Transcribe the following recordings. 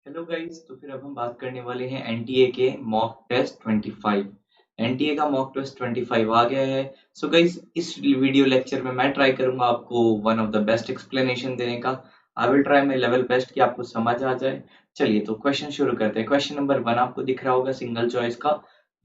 Hello guys. तो फिर अब हम बात करने वाले हैं एनटीए के मॉक टेस्ट 25। एनटीए का मॉक टेस्ट 25 आ गया है। सो गाइस, इस वीडियो लेक्चर में मैं ट्राई करूंगा आपको one of the best explanation देने का। I will try my level best कि आपको समझ आ जाए। चलिए तो क्वेश्चन शुरू करते हैं। क्वेश्चन नंबर 1 आपको दिख रहा होगा सिंगल चॉइस का।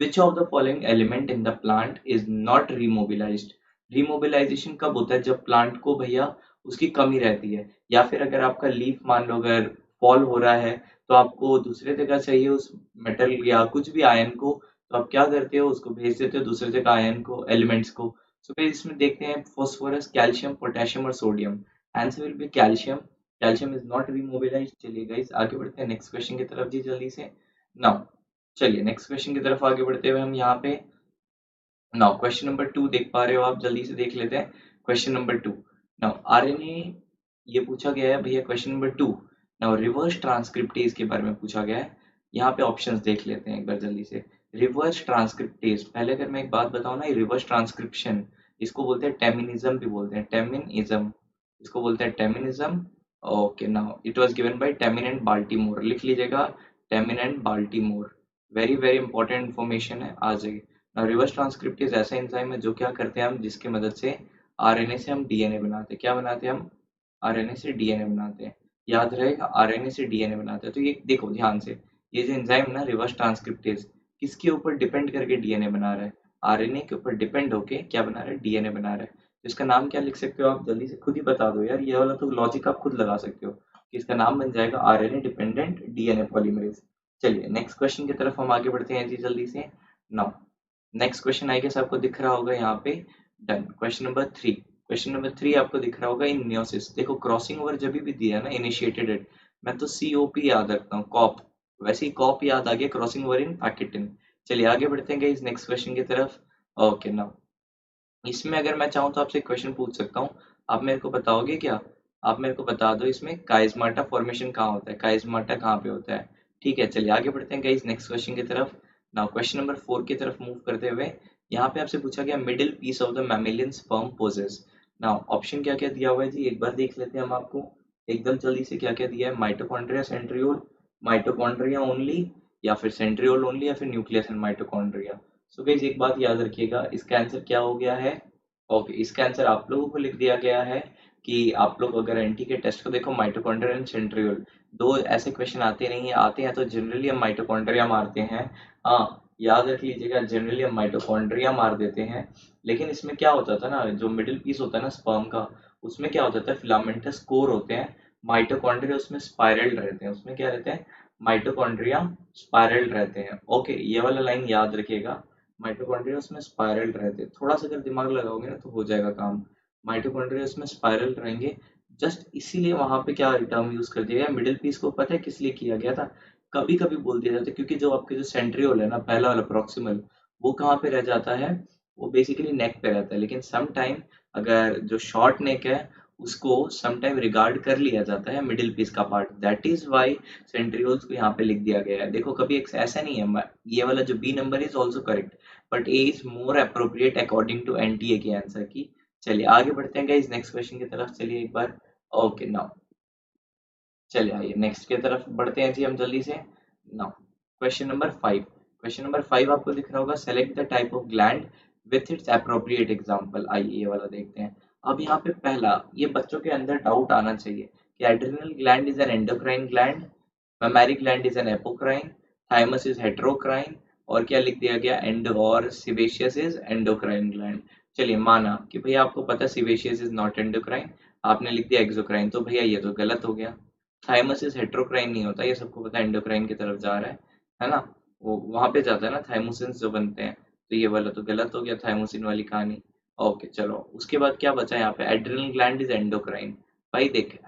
Which of the following element in the plant is not remobilised. Remobilisation कब होता है? जब प्लांट को भैया उसकी कमी रहती है, या फिर अगर आपका लीफ मान लो अगर फॉल हो रहा है तो आपको दूसरे जगह चाहिए उस मेटल या कुछ भी आयन को, तो आप क्या करते हो? उसको भेज देते हो दूसरे जगह आयन को, एलिमेंट्स को। सो फिर इसमें देखते हैं फॉस्फोरस, कैल्शियम, पोटेशियम और sodium. Answer will be calcium. Calcium is not remobilise. चलिए गाइस आगे बढ़ते हैं नेक्स्ट क्वेश्चन की तरफ जी जल्दी से। नाउ चलिए नेक्स्ट क्वेश्चन की तरफ आगे बढ़ते हुए हम यहाँ पे नाउ क्वेश्चन नंबर 2 देख पा रहे हो आप? जल्दी से देख लेते हैं क्वेश्चन नंबर 2। नाउ आरएनए ये पूछा गया है भैया question number 2। Now reverse transcriptase के बारे में पूछा गया है। यहाँ पे ऑप्शंस देख लेते हैं एक बार जल्दी से। रिवर्स ट्रांसक्रिप्टेज, पहले अगर मैं एक बात बताऊं ना, ये रिवर्स ट्रांसक्रिप्शन इसको बोलते हैं टेमिनिज्म भी बोलते हैं, टेमिनिज्म इसको बोलते हैं टेमिनिज्म। Okay, now it was given by Temin and Baltimore, लिख लीजिएगा Temin and Baltimore. Very very important information है, आ जाइए। रिवर्स ट्रांसक्रिप्टेज ऐसा एंजाइम है जो क्या करते हैं हम, जिसकी मदद से आरएनए से हम डीएनए बनाते हैं। क्या बनाते हैं हम? आरएनए से डीएनए बनाते हैं। याद रहेगा, आरएनए से डीएनए बनाते हैं। तो ये देखो ध्यान से, ये जो एंजाइम ना रिवर्स ट्रांसक्रिप्टेज, किसके ऊपर डिपेंड करके डीएनए बना रहा है? आरएनए के ऊपर डिपेंड होके क्या बना रहा है? डीएनए बना रहा है। तो इसका नाम क्या लिख सकते हो आप? जल्दी से खुद ही बता दो यार, ये वाला तो लॉजिक आप खुद लगा सकते हो कि इसका नाम बन जाएगा आरएनए डिपेंडेंट डीएनए पॉलीमरेज। चलिए नेक्स्ट क्वेश्चन की तरफ हम आगे बढ़ते हैं जी जल्दी से। Now next question I guess आपको दिख रहा होगा यहाँ पे। Done. Question number 3। Question number 3 आपको दिख रहा होगा इन मियोसिस। देखो क्रॉसिंग ओवर जब भी दिया है ना, इनिशिएटेड इट, मैं तो सीओपी याद रखता हूँ, कॉप। वैसे ही कॉप याद आ गया, क्रॉसिंग ओवर इन पैकेटिन। चलिए आगे बढ़ते हैं इस नेक्स्ट क्वेश्चन की तरफ। ओके नाउ इसमें अगर मैं चाहूँ तो आपसे क्वेश्चन पूछ सकता हूँ, आप मेरे को बताओगे क्या? आप मेरे को बता दो इसमें काइजमाटा फॉर्मेशन कहाँ होता है, काइजमाटा कहाँ पे होता है? ठीक है, चलिए आगे बढ़ते हैं गाइस नेक्स्ट क्वेश्चन की तरफ। नाउ क्वेश्चन नंबर 4 की तरफ मूव करते हुए यहाँ पे आपसे पूछा गया middle piece of the mammalian sperm possess. Now option क्या क्या दिया हुआ है जी, एक बार देख लेते हैं हम आपको एकदम जल्दी से। क्या क्या दिया है? माइटोकॉन्ड्रिया, सेंट्रियोल, माइटोकॉन्ड्रिया ओनली, या फिर सेंट्रियोल ओनली, या फिर nucleus and mitochondria. So guys एक बात याद रखिएगा, इसका आंसर क्या हो गया है? ओके, इसका आंसर आप लोगों को लिख दिया गया है कि आप लोग अगर एनटी के टेस्ट को देखो, माइटोकॉन्ड्रिया एंड सेंट्रियोल दो ऐसे क्वेश्चन आते नहीं है, आते हैं तो जनरली हम माइटोकॉन्ड्रिया मारते हैं। हाँ, याद रख लीजिएगा, जनरली हम माइटोकॉन्ड्रिया मार देते हैं। लेकिन इसमें क्या होता था ना, जो मिडिल पीस होता है ना स्पर्म का, उसमें क्या होता था, फिलामेंटस कोर होते हैं। माइटोकॉन्ड्रिया उसमें स्पाइरल रहते हैं। उसमें क्या रहते हैं? माइटोकॉन्ड्रिया स्पाइरल रहते हैं। ओके, ये वाला लाइन याद रखिएगा, माइटोकॉन्ड्रिया उसमें स्पाइरल रहते हैं। थोड़ा सा अगर दिमाग लगाओगे ना तो हो जाएगा काम। माइटोकॉन्ड्रिया उसमें स्पाइरल रहेंगे। जस्ट इसीलिए वहां पे क्या टर्म यूज कर दिया गया मिडिल पीस को, पता है किस लिए किया गया था? कभी कभी बोल दिया जाता है क्योंकि जो आपके जो सेंट्रियोल है ना, पहला वाला प्रॉक्सिमल, वो कहाँ पे रह जाता है? वो बेसिकली नेक पे रहता है। लेकिन सम टाइम अगर जो शॉर्ट नेक है उसको सम टाइम रिगार्ड कर लिया जाता है मिडिल पीस का part. That is why centrioles को यहाँ पे लिख दिया गया है। देखो कभी एक ऐसा नहीं है, ये वाला जो B number is also correct, but A is more appropriate according to NTA के आंसर की। चलिए आगे बढ़ते हैं गाइस नेक्स्ट क्वेश्चन की तरफ। चलिए एक बार। ओके नाउ चलिए आइए नेक्स्ट की तरफ बढ़ते हैं जी हम जल्दी से। Now question number 5। Question number 5 आपको दिख रहा होगा, select the type of gland with its appropriate example. आइए ये वाला देखते हैं। अब यहाँ पे पहला, ये बच्चों के अंदर डाउट आना चाहिए कि adrenal gland is an endocrine gland, mammary gland is an apocrine, thymus is heterocrine, और क्या लिख दिया गया? एंड और sebaceous is endocrine gland। चलिए माना कि भैया आपको पता है sebaceous is not endocrine, आपने लिख दिया exocrine, तो भैया ये तो गलत हो गया। thymus is heterocrine नहीं होता, ये सबको पता है endocrine की तरफ जा रहा है ना? वो वहां पे जाता है ना, thymosin जो बनते हैं। तो ये वाला तो गलत हो गया, thymosin वाली कहानी। ओके चलो, उसके बाद क्या बचा यहाँ पे? Adrenal gland is endocrine. भाई देख,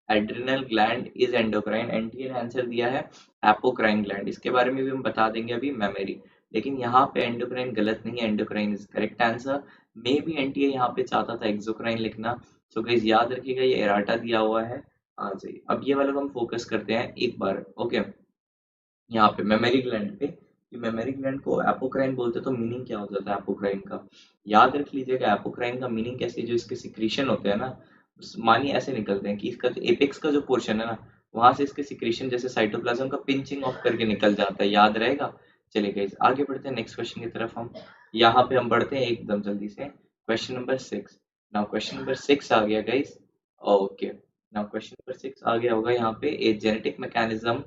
adrenal gland is endocrine, NTA ने आंसर दिया है एपोक्राइन ग्लैंड। इसके बारे में भी हम बता देंगे अभी, मेमोरी। लेकिन यहाँ पे एंडोक्राइन गलत नहीं है, endocrine is correct answer. May be NTA यहाँ पे चाहता था एक्सोक्राइन लिखना। सो गाइस याद रखिएगा, ये एराटा दिया हुआ है। आ जाइए, अब ये वाला को हम फोकस करते हैं एक बार। ओके, यहाँ पे मेमोरी ग्लैंड पे, कि मेमोरी ग्लैंड को एपोक्राइन बोलते तो मीनिंग क्या हो जाता है एपोक्राइन का? याद रख लीजिएगा, एपोक्राइन का मीनिंग कैसे, जो इसके सिक्रीशन होते हैं ना, मानिए ऐसे निकलते हैं कि इसका जो एपेक्स का जो पोर्शन है ना, वहां से इसके सिक्रीशन जैसे साइटोप्लाज्म का पिंचिंग ऑफ करके निकल जाता है, याद रहेगा। चलिए गाइस आगे बढ़ते हैं नेक्स्ट क्वेश्चन की तरफ। हम यहाँ पे हम बढ़ते हैं एकदम जल्दी से question number 6। Now question number 6 आ गया guys. Okay, now question number 6 आ गया होगा यहाँ पे। A genetic mechanism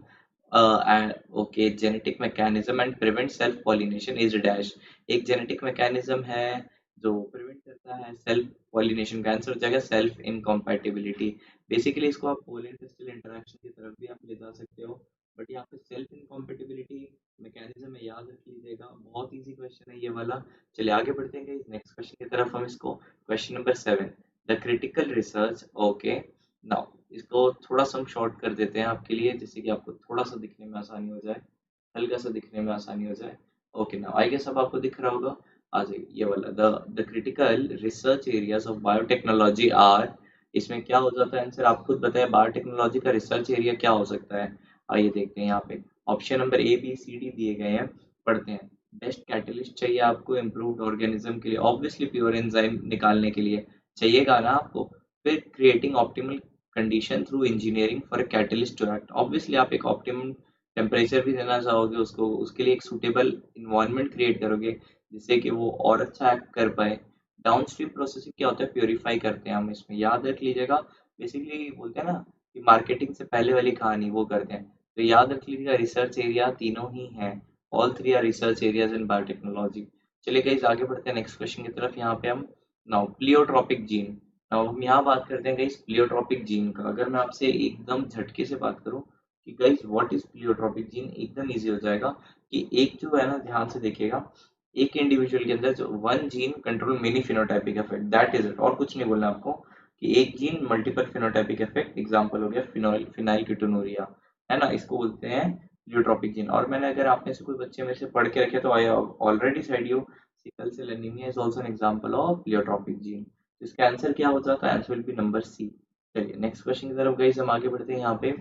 okay, genetic mechanism and prevent self pollination is dash. एक जेनेटिक मैकेनिज्म है जो प्रिवेंट करता है सेल्फ पॉलिनेशन का, आंसर हो जाएगा सेल्फ इनकॉम्पैटिबिलिटी। बेसिकली इसको आप पोलन क्रिस्टल इंटरेक्शन की तरफ भी आप ले जा सकते हो, बट यहाँ पे सेल्फ इनकॉम्पेटिबिलिटी मैकेनिज्म में याद रख लीजिएगा। बहुत इजी क्वेश्चन है ये वाला। चलिए आगे बढ़ते हैं नेक्स्ट क्वेश्चन की तरफ हम इसको। Question number 7, the critical research. Okay, now इसको थोड़ा सा हम शॉर्ट कर देते हैं आपके लिए, जिससे कि आपको थोड़ा सा दिखने में आसानी हो जाए, हल्का सा दिखने में आसानी हो जाए। ओके, नाउ आई गेस अब आपको दिख रहा होगा। आ जाइए ये वाला, the critical research areas of biotechnology are. इसमें क्या हो जाता है आंसर, आप खुद बताएं बायोटेक्नोलॉजी का रिसर्च एरिया क्या हो सकता है। आइए देखते हैं यहाँ पे option number A B C D दिए गए हैं, पढ़ते हैं। बेस्ट कैटलिस्ट चाहिए आपको इम्प्रूव्ड ऑर्गेनिज्म के लिए, ऑब्वियसली प्योर एंजाइम निकालने के लिए चाहिएगा ना आपको। फिर creating optimal condition through engineering for a catalyst to act, obviously आप एक ऑप्टिमम टेम्परेचर भी देना चाहोगे उसको, उसके लिए एक सूटेबल इन्वायरमेंट क्रिएट करोगे जिससे कि वो और अच्छा एक्ट कर पाए। डाउनस्ट्रीम प्रोसेसिंग क्या होता है, प्योरीफाई करते हैं हम, इसमें याद रख लीजिएगा। बेसिकली बोलते हैं ना कि मार्केटिंग से पहले वाली कहानी वो करते हैं, तो याद रख लीजिएगा रिसर्च एरिया तीनों ही हैं। All three are research areas in biotechnology. चलिए गाइस आगे बढ़ते हैं नेक्स्ट क्वेश्चन की तरफ। यहाँ पे हम नाउ प्लियोट्रॉपिक जीन। नाउ हम यहाँ बात करते हैं गाइस प्लियोट्रॉपिक जीन का। अगर मैं आपसे एकदम झटके से बात करूँ कि guys what is pleiotropic gene, एकदम इजी हो जाएगा कि एक जो है ना, ध्यान से देखिएगा, एक इंडिविजुअल के अंदर जो one gene control many phenotypic effect, that is it, और कुछ नहीं बोलना आपको। कि एक gene multiple phenotypic effect, example हो गया फिनाइल कीटोनुरिया, है ना, इसको बोलते हैं प्लियोट्रॉपिक जीन। और मैंने, अगर आप में से कोई बच्चे मेरे से पढ़ के रखे तो I already said you sickle cell anaemia is also an example of pleiotropic gene. इसका आंसर क्या हो जाता है, answer will be number C. चलिए नेक्स्ट क्वेश्चन की तरफ गाइस हम आगे बढ़ते हैं। यहाँ पे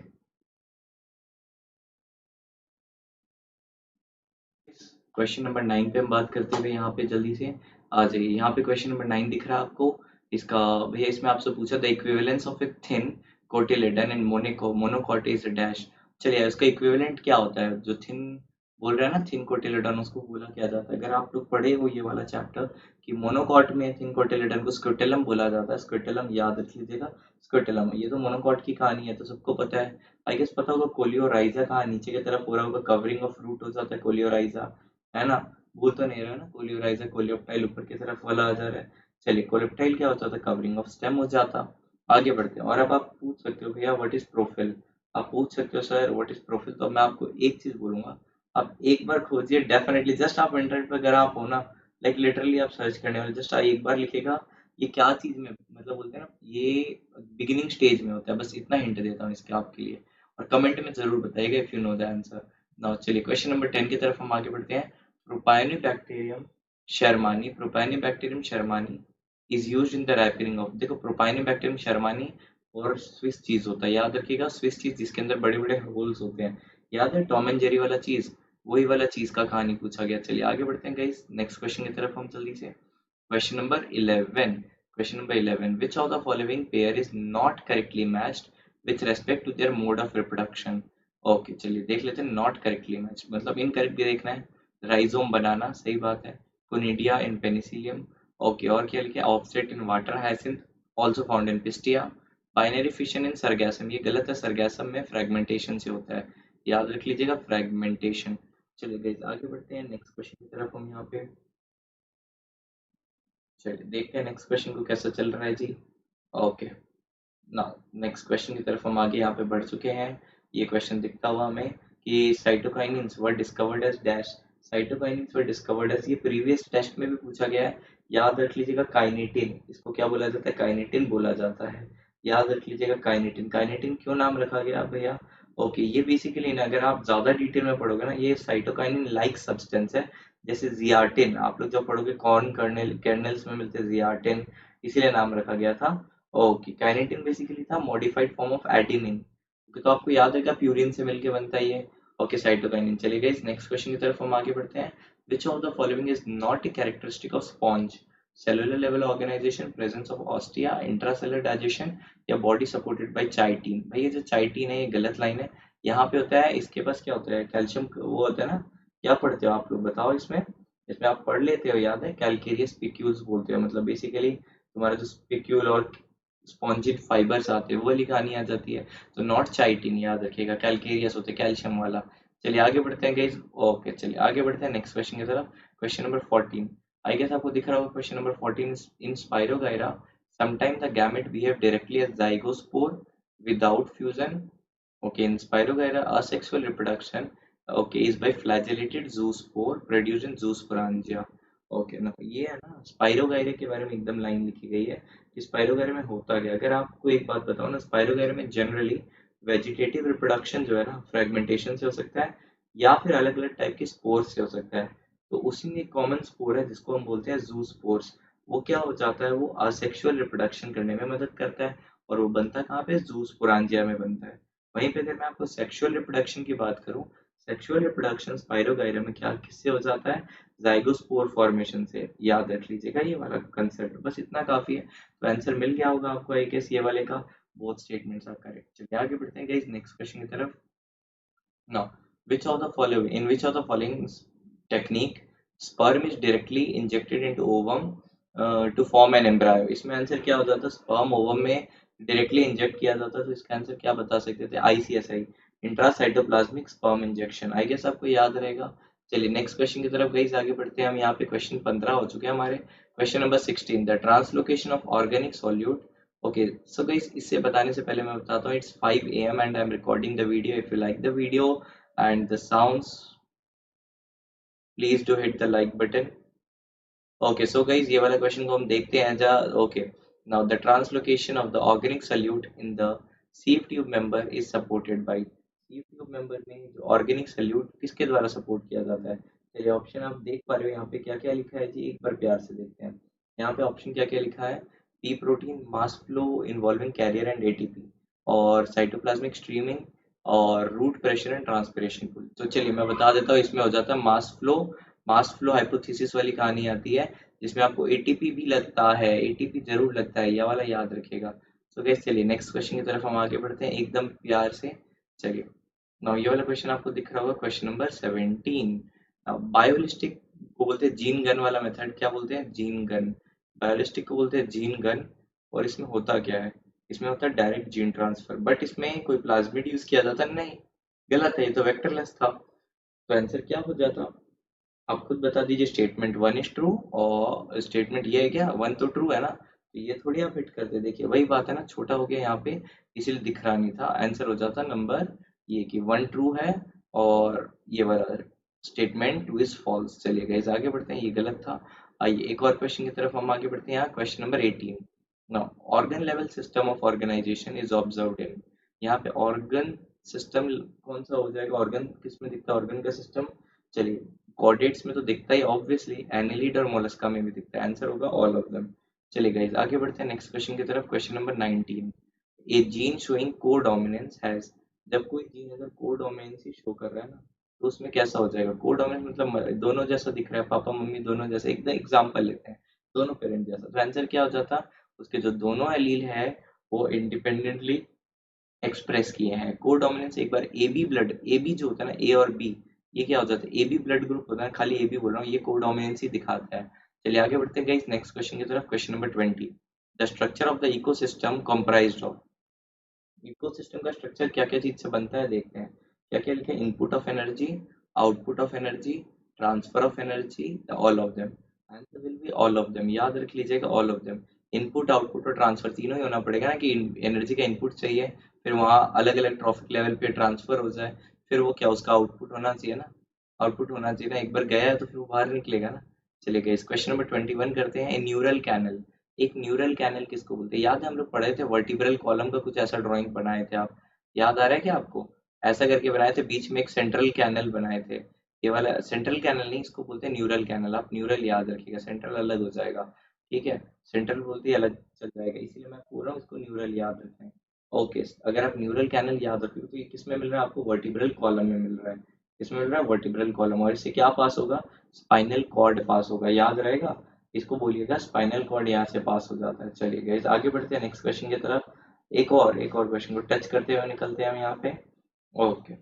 क्वेश्चन नंबर 9 पे हम बात करते हुए यहाँ पे जल्दी से आ जाइए। यहाँ पे क्वेश्चन नंबर 9 दिख रहा है आपको। इसका भैया इसमें आपसे पूछा था equivalence of a thin cotyledon and monocot is dash. चलिए इसका इक्विवेलेंट क्या होता है, जो थिन बोल रहा है ना, थिन कोटिलेडन, उसको बोला क्या जाता है। अगर आप लोग पढ़े हो ये वाला चैप्टर कि मोनोकॉट में थिन कोटिलेडन को स्क्विटेलम बोला जाता है, स्क्विटेलम याद रख लीजिएगा। स्क्विटेलम, ये तो मोनोकॉट की कहानी है तो सबको पता है। आई गेस पता होगा कोलियोराइजा कहाँ नीचे की तरफ हो रहा होगा, कवरिंग ऑफ रूट हो जाता है कोलियोराइजा, है ना। भूल तो नहीं रहा ना, कोलियोराइजा कोलियोप्टाइल ऊपर की तरफ वाला आ जा रहा है। चलिए कोलियोप्टाइल क्या होता था, कवरिंग ऑफ स्टेम हो जाता। आगे बढ़ते हैं। और अब आप पूछ सकते हो भैया व्हाट इज प्रोफिल, आप पूछ सकते हो सर व्हाट इज प्रोफिल। तो मैं आपको एक चीज बोलूंगा, आप एक बार खोजिए डेफिनेटली, जस्ट आप इंटरनेट पर अगर आप हो ना, लाइक लिटरली आप सर्च करने वाले, जस्ट एक बार लिखेगा ये क्या चीज में, मतलब बोलते हैं ना ये बिगिनिंग स्टेज में होता है, बस इतना हिंट देता हूँ इसके आपके लिए। और कमेंट में जरूर बताइएगा if you know the answer. Now चलिए क्वेश्चन नंबर 10 की तरफ हम आगे बढ़ते हैं। Propionibacterium shermanii, Propionibacterium shermanii is used in the ripening of, देखो प्रोपाइनोबैक्टीरियम शर्मानी और स्विस चीज होता है, याद रखिएगा स्विस चीज जिसके अंदर बड़े बड़े होल्स होते हैं, याद है टॉम एंड जेरी वाला चीज, वही वाला चीज का कहानी पूछा गया। चलिए आगे बढ़ते हैं गाइस नेक्स्ट क्वेश्चन की तरफ हम जल्दी से। Question number 11, question number 11, which of the following pair is not correctly matched with respect to their mode of reproduction। Okay चलिए देख लेते हैं, नॉट करेक्टली मैच मतलब इनकरेक्ट भी देखना है। राइजोम बनाना सही बात है, कोनिडिया इन पेनिसिलियम, ओके, और क्या लिखे, offset in water hyacinth also found in Pistia, binary fission in Sargassum, ये गलत है, सरगैसम में फ्रेगमेंटेशन से होता है, याद रख लीजिएगा फ्रेगमेंटेशन। चलिए गाइस आगे बढ़ते हैं नेक्स्ट क्वेश्चन की तरफ हम यहाँ पे। चलिए देखते हैं नेक्स्ट क्वेश्चन को कैसा चल रहा है जी। ओके, ना नेक्स्ट क्वेश्चन की तरफ हम आगे यहाँ पे बढ़ चुके हैं। ये क्वेश्चन दिखता हुआ हमें कि cytokinins were discovered as dash, cytokinins were discovered as, ये प्रीवियस टेस्ट में भी पूछा गया है, याद रख लीजिएगा काइनेटिन, इसको क्या बोला जाता है, काइनेटिन बोला जाता है, याद रख लीजिएगा काइनेटिन। काइनेटिन क्यों नाम रखा गया भैया, ओके, ये बेसिकली ना अगर आप ज्यादा डिटेल में पढ़ोगे ना, ये साइटोकाइनिन लाइक सब्सटेंस है, जैसे जियाटिन आप लोग जब पढ़ोगे कॉर्न कर्नल्स में मिलते हैं जियाटिन, इसीलिए नाम रखा गया था। ओके, काइनेटिन बेसिकली था मॉडिफाइड फॉर्म ऑफ एडेनिन, तो आपको याद है क्या प्यूरिन से मिलके बनता है ये। Okay cytokinin. चलिए गाइस नेक्स्ट क्वेश्चन की तरफ हम आगे बढ़ते हैं। Which of the following is not a characteristic of sponge, cellular level organisation, presence of ostia, intracellular digestion या बॉडी सपोर्टेड बाय चाइटीन। भाई ये जो चाइटीन है ये गलत लाइन है। यहाँ पे होता है इसके पास क्या होता है, कैल्शियम वो होता है ना। क्या पढ़ते हो आप लोग बताओ इसमें। इसमें आप पढ़ लेते हो, याद है, कैलकेरियस पिक्यूल्स बोलते हो, मतलब बेसिकली तुम्हारा जो पिक्यूल और स्पॉन्जिन फाइबर्स आते हैं वो वाली कहानी आ जाती है। तो नॉट चाइटिन, याद रखिएगा, कैलकेरियस होते हैं कैल्शियम वाला। चलिए आगे बढ़ते हैं गाइस। ओके चलिए आगे बढ़ते हैं नेक्स्ट क्वेश्चन की तरफ। Question number 14। आई गेस आपको दिख रहा होगा question number 14। In Spirogyra sometime the gamete behave directly as zygospore without fusion. Okay, in Spirogyra, asexual reproduction, okay, is by flagellated zoospore produced in zoosporangia. Okay, ना ये है ना स्पाइरोगायरा के बारे में एकदम लाइन लिखी गई है कि स्पाइरोगायरा में होता क्या। अगर आपको एक बात बताओ ना, स्पाइरोगायरा में जनरली वेजिटेटिव रिप्रोडक्शन जो है ना फ्रेगमेंटेशन से हो सकता है या फिर अलग अलग टाइप के स्पोर्स से हो सकता है। तो उसी में एक कॉमन स्पोर है जिसको हम बोलते हैं जू स्पोर्स। वो क्या हो जाता है, वो असेक्सुअल रिप्रोडक्शन करने में मदद करता है और वो बनता कहाँ पे, जूस्पोरांजिया में बनता है। वहीं पे अगर मैं आपको सेक्सुअल रिप्रोडक्शन की बात करूं, सेक्सुअल रिप्रोडक्शन स्पाइरोगाइरा में क्या किससे हो जाता है, जाइगोस्पोर फॉर्मेशन से। याद रख लीजिएगा ये वाला कंसेप्ट, बस इतना काफी है। तो आंसर मिल गया होगा आपको आई गेस ये वाले का। Both statements are correct. चलिए आगे बढ़ते हैं गाइस नेक्स्ट क्वेश्चन की तरफ। Now, in which of the following technique sperm is directly injected into ovum to form an embryo? इसमें आंसर क्या हो जाता है, sperm ovum में डायरेक्टली इंजेक्ट किया जाता है। तो इसका आंसर क्या बता सकते थे, ICSI, intracytoplasmic sperm injection. I guess आपको याद रहेगा। चलिए नेक्स्ट क्वेश्चन की तरफ गाइस आगे बढ़ते हैं हम। यहाँ पे क्वेश्चन 15 हो चुके हैं हमारे। Question number 16, the translocation of organic solute. Okay so guys इससे बताने से पहले मैं बताता हूँ it's 5 AM and I am recording the video. If you like the video and the sounds, please do hit the like button. Okay, so guys ये वाला question को हम देखते हैं जा। Okay, now the translocation of the organic solute in the sieve tube member is supported by, sieve tube member में जो organic solute किसके द्वारा सपोर्ट किया जाता है। चलिए ऑप्शन आप देख पा रहे हो यहाँ पे क्या क्या लिखा है जी, एक बार प्यार से देखते हैं। यहाँ पे ऑप्शन क्या क्या लिखा है, P protein, mass flow involving carrier and ATP, और साइटोप्लाज्मिक स्ट्रीमिंग, और root pressure and transpiration pull. तो चलिए मैं बता देता हूँ, इसमें हो जाता है mass flow. Mass flow hypothesis वाली कहानी आती है जिसमें आपको एटीपी भी लगता है, एटीपी जरूर लगता है, यह वाला याद रखिएगा। तो गैस चलिए नेक्स्ट क्वेश्चन की तरफ हम आगे बढ़ते हैं एकदम प्यार से। चलिए नाउ ये वाला क्वेश्चन आपको दिख रहा होगा, क्वेश्चन नंबर 17। बायोलिस्टिक को बोलते हैं जीन गन वाला मेथड, क्या बोलते हैं, जीन गन। बायोलिस्टिक को बोलते हैं जीन गन। और इसमें होता क्या है, इसमें होता है डायरेक्ट जीन ट्रांसफर, बट इसमें कोई प्लाज्मिड यूज किया जाता नहीं, गलत है, ये तो वेक्टरलेस था। तो आंसर क्या हो जाता, आप खुद बता दीजिए। स्टेटमेंट 1 इज ट्रू और स्टेटमेंट ये है क्या, 1 तो ट्रू है ना, तो ये थोड़ी आप हिट करते। देखिए वही बात है ना, छोटा हो गया यहाँ पे इसलिए दिख रहा नहीं था। आंसर हो जाता नंबर ये कि 1 ट्रू है और ये वाला स्टेटमेंट 2 इज फॉल्स। चलिए गाइस आगे बढ़ते हैं, ये गलत था। आइए एक और क्वेश्चन की तरफ हम आगे बढ़ते हैं। यहाँ question number 18। Now organ level system of organisation is observed in. यहाँ पे ऑर्गन सिस्टम कौन सा हो जाएगा, ऑर्गन किस में दिखता है ऑर्गन का सिस्टम। चलिए कॉर्डेट्स में तो दिखता ही ऑब्वियसली, एनिलिड और मोलस्का में भी दिखता है, आंसर होगा ऑल ऑफ देम। चलिए गाइस आगे बढ़ते हैं नेक्स्ट क्वेश्चन की तरफ। Question number 19। ए जीन शोइंग को डोमिनेंस हैज, जब कोई जीन अगर को डोमिनेंसी शो कर रहा है ना तो उसमें कैसा हो जाएगा, को डोमिनेंस मतलब दोनों जैसा दिख रहा है, पापा मम्मी दोनों जैसे, एकदम एग्जांपल लेते हैं दोनों पेरेंट जैसा, तो आंसर क्या हो जाता, उसके जो दोनों एलील है वो इंडिपेंडेंटली एक्सप्रेस किए हैं। को डोमिनेंस एक बार A B blood, A B जो होता है ना, ए और बी, ये क्या हो जाता है, ए बी ब्लड ग्रुप होता है, खाली ए बी बोल रहा हूँ, ये को डोमिनेंस ही दिखाता है। चलिए आगे बढ़ते हैं गाइस नेक्स्ट क्वेश्चन की तरफ। Question number 20। The structure of the ecosystem comprised of, ecosystem का स्ट्रक्चर क्या क्या चीज से बनता है देखते हैं। क्या क्या लिखा है, input of energy, output of energy, transfer of energy, all of them. Answer will be all of them, याद रख लीजिएगा all of them. Input output और ट्रांसफर तीनों ही होना पड़ेगा ना, कि एनर्जी का इनपुट चाहिए, फिर वहाँ अलग अलग ट्रॉफिक लेवल पे ट्रांसफर हो जाए, फिर वो क्या उसका आउटपुट होना चाहिए ना, आउटपुट होना चाहिए ना, एक बार गया है तो फिर वो बाहर निकलेगा ना। चलिए गाइस क्वेश्चन नंबर 21 करते हैं। न्यूरल कैनल, एक न्यूरल कैनल किसको बोलते हैं, याद है हम लोग पढ़े थे वर्टिब्रल कॉलम का कुछ ऐसा ड्राइंग बनाए थे आप, याद आ रहा है क्या आपको, ऐसा करके बनाए थे, बीच में एक सेंट्रल कैनल बनाए थे। ये वाला सेंट्रल कैनल नहीं, इसको बोलते हैं न्यूरल कैनल, आप न्यूरल याद रखिएगा, सेंट्रल अलग हो जाएगा, ठीक है, सेंट्रल बोलते ही अलग चल जाएगा, इसीलिए मैं पूरा इसको न्यूरल याद रखें। ओके अगर आप न्यूरल कैनल याद रखोगे तो ये किस में मिल रहा है आपको, वर्टिब्रल कॉलम में मिल रहा है, इसमें मिल रहा है वर्टिब्रल कॉलम, और इससे क्या पास होगा, स्पाइनल कॉर्ड पास होगा, याद रहेगा। इसको बोलिएगा स्पाइनल कॉर्ड यहाँ से पास हो जाता है। चलिए गाइस आगे बढ़ते हैं नेक्स्ट क्वेश्चन की तरफ। एक और क्वेश्चन को टच करते हुए निकलते हैं हम यहाँ पे। ओके,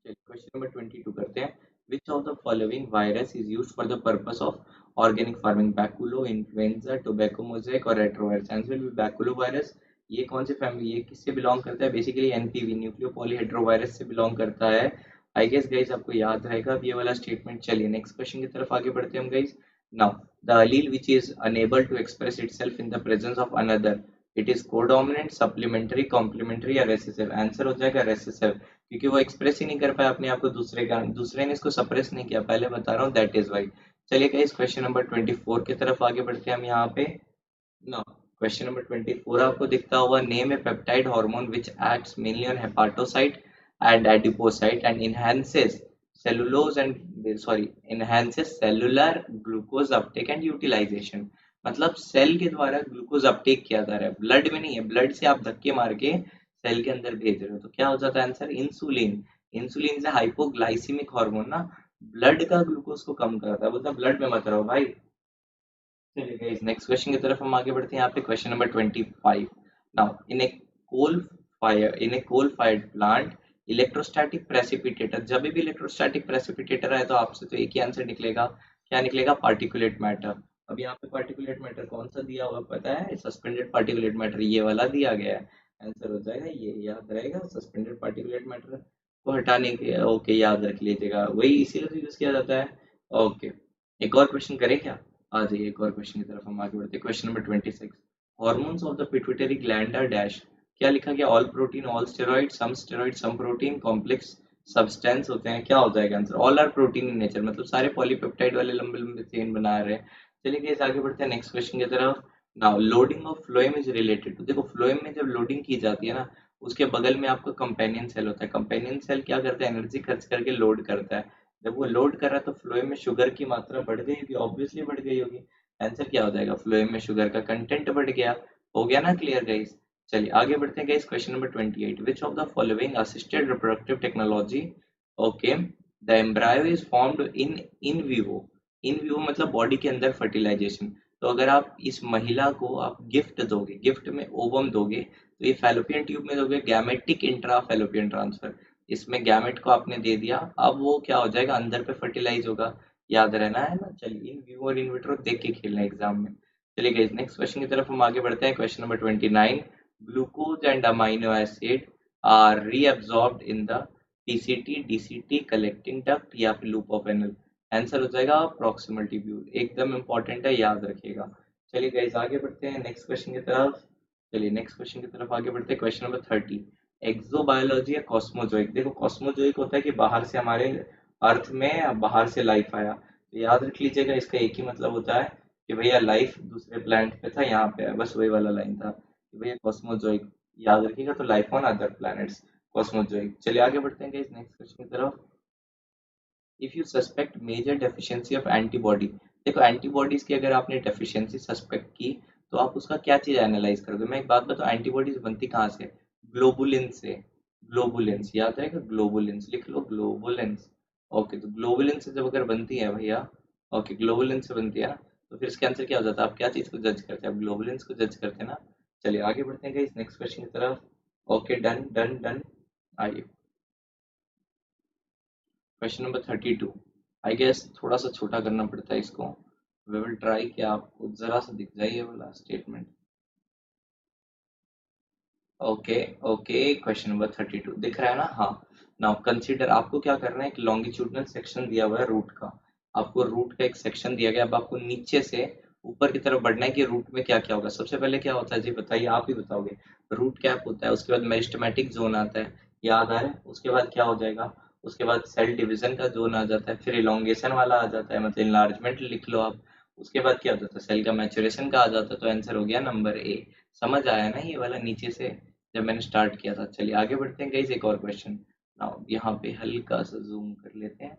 क्वेश्चन नंबर 22 करते हैं। Which of the following virus is used for the purpose of organic farming? Baculo, influenza, tobacco mosaic और retrovirus. Answer will be baculo virus. ये कौन से फैमिली, ये किससे बिलोंग करता है? बेसिकली एनपीवी, न्यूक्लियो पॉलीहेड्रोवायरस से बिलोंग करता है। आई गेस गाइस आपको याद रहेगा अब ये वाला स्टेटमेंट। चलिए नेक्स्ट क्वेश्चन की तरफ आगे बढ़ते हैं हम guys. Now the allele which is unable to express itself in the presence of another, it is codominant, supplementary, complementary या recessive? आंसर हो जाएगा recessive, क्योंकि वो एक्सप्रेस ही नहीं कर पाया अपने आप को, दूसरे ने इसको सप्रेस नहीं किया, पहले बता रहा हूँ, दैट इज वाई। चलिए गाइस क्वेश्चन नंबर 24 की तरफ आगे बढ़ते हैं हम यहाँ पे। ना क्वेश्चन नंबर 24 आपको दिखता हुआ, name a peptide hormone which acts mainly on hepatocyte and adipocyte and enhances cellular glucose uptake and utilisation. मतलब सेल के द्वारा ग्लूकोज अपटेक किया जा रहा है, ब्लड में नहीं है, ब्लड से आप धक्के मार के सेल के अंदर भेज रहे हो, तो क्या हो जाता है आंसर? इंसुलिन। इंसुलिन से हाइपोग्लाइसीमिक हार्मोन ना, ब्लड का ग्लूकोज को कम करता है, बोलता ब्लड में मत रहो भाई। चलिए गाइस नेक्स्ट क्वेश्चन की तरफ हम आगे बढ़ते हैं। यहाँ पे question number 25। Now in a coal fired plant electrostatic precipitator, जब भी इलेक्ट्रोस्टैटिक प्रेसिपिटेटर आए तो आपसे तो एक ही आंसर निकलेगा, क्या निकलेगा? Particulate matter. अब यहाँ पे पार्टिकुलेट मैटर कौन सा दिया हुआ पता है? सस्पेंडेड पार्टिकुलेट मैटर, ये वाला दिया गया है। आंसर हो जाएगा ये, याद रहेगा, सस्पेंडेड पार्टिकुलेट मैटर को हटाने के, ओके याद रख लीजिएगा, वही इसीलिए तो यूज किया जाता है। ओके, एक और क्वेश्चन करें क्या? आ जाइए एक और क्वेश्चन की तरफ हम आगे बढ़ते हैं। Question number 26। Hormones of the pituitary gland are dash. क्या लिखा गया? All protein, all steroid, some protein, complex substance होते हैं। क्या हो जाएगा answer? All are protein in nature, मतलब सारे पॉलीपेप्टाइड वाले लंबे लंबे चेन बना रहे हैं। चलिए गाइस आगे बढ़ते हैं नेक्स्ट क्वेश्चन की तरफ। Now loading of phloem is related to, देखो फ्लोएम में जब लोडिंग की जाती है ना, उसके बगल में आपका कंपेनियन सेल होता है। कंपेनियन सेल क्या करता है? एनर्जी खर्च करके लोड करता है। जब वो लोड कर रहा है तो फ्लोएम में शुगर की मात्रा बढ़ गई होगी, ऑब्वियसली बढ़ गई होगी। आंसर क्या हो जाएगा? फ्लोएम में शुगर का कंटेंट बढ़ गया। हो गया ना क्लियर गाइस? चलिए आगे बढ़ते हैं guys. Question number 28। Which of the following assisted reproductive technology, okay, the embryo is formed in vivo. In vivo मतलब बॉडी के अंदर फर्टिलाइजेशन। तो अगर आप इस महिला को आप गिफ्ट दोगे, गिफ्ट में ओवम दोगे, तो ये फैलोपियन ट्यूब में दोगे, गैमेटिक इंट्रा फैलोपियन ट्रांसफर, इसमें गैमेट को आपने दे दिया, अब वो क्या हो जाएगा? अंदर पे फर्टिलाइज होगा। याद रहना है ना? चलिए इन विवो और इन विट्रो देख के खेलना एग्जाम में। चलिए गाइस नेक्स्ट क्वेश्चन की तरफ हम आगे बढ़ते हैं। Question number 29। Glucose and amino acid are reabsorbed in the PCT DCT collecting duct या फिर लूप ऑफ एनल? आंसर हो जाएगा प्रॉक्सिमल ट्यूब्यूल, एकदम इंपॉर्टेंट है, याद रखिएगा। चलिए गाइस आगे बढ़ते हैं नेक्स्ट क्वेश्चन की तरफ। चलिए नेक्स्ट क्वेश्चन की तरफ आगे बढ़ते हैं। Question number 30। एक्सोबायोलॉजी या कॉस्मोजोइक, देखो कॉस्मोजोइक होता है कि बाहर से हमारे अर्थ में बाहर से लाइफ आया, तो याद रख लीजिएगा इसका एक ही मतलब होता है कि भैया लाइफ दूसरे प्लैनेट पे था, यहाँ पे है, बस वही वाला लाइन था कि भैया कॉस्मोजोइक, याद रखिएगा, तो life on other planets, cosmozoic. चलिए आगे बढ़ते हैं नेक्स्ट क्वेश्चन की तरफ। If you suspect major deficiency of antibody, देखो एंटीबॉडीज की अगर आपने डेफिशिएंसी सस्पेक्ट की तो आप उसका क्या चीज एनालाइज करोगे? मैं एक बात बताऊं, एंटीबॉडीज बनती कहाँ से? ग्लोबुलिन से। ग्लोबुलिन्स याद रहेगा, ग्लोबुलिन्स लिख लो, ग्लोबुलिन्स। ओके, तो ग्लोबुलिन से जब अगर बनती है भैया, ओके ग्लोबुलिन से बनती है ना, तो फिर इसका आंसर क्या हो जाता है? आप क्या चीज को जज करते हैं? आप ग्लोबुलिन्स को जज करते हैं ना। चलिए आगे बढ़ते हैं इस नेक्स्ट क्वेश्चन की तरफ। Okay done done done. आइए क्वेश्चन नंबर 32। आई गेस थोड़ा सा छोटा करना पड़ता है इसको, वी विल ट्राई कि आपको जरा सा दिख जाए ये वाला statement. Okay okay, question number 32 दिख रहा है ना? हाँ। नाउ कंसीडर, आपको क्या करना है, एक लॉन्गिट्यूडनल सेक्शन दिया हुआ है रूट का, आपको रूट का एक सेक्शन दिया गया, अब आपको नीचे से ऊपर की तरफ बढ़ना है कि रूट में क्या क्या होगा। सबसे पहले क्या होता है जी बताइए, आप ही बताओगे। रूट कैप होता है, उसके बाद मेरिस्टेमेटिक जोन आता है, याद आ रहा है? उसके बाद क्या हो जाएगा? उसके बाद सेल डिवीजन का जोन आ जाता है, फिर इलोंगेशन वाला आ जाता है, मतलब इनलार्जमेंट लिख लो आप। उसके बाद क्या हो जाता है? सेल का मैचुरेशन का आ जाता है, तो आंसर हो गया नंबर ए। समझ आया ना ये वाला नीचे से जब मैंने स्टार्ट किया था? चलिए आगे बढ़ते हैं गाइस, एक और क्वेश्चन। नाउ यहाँ पे हल्का सा जूम कर लेते हैं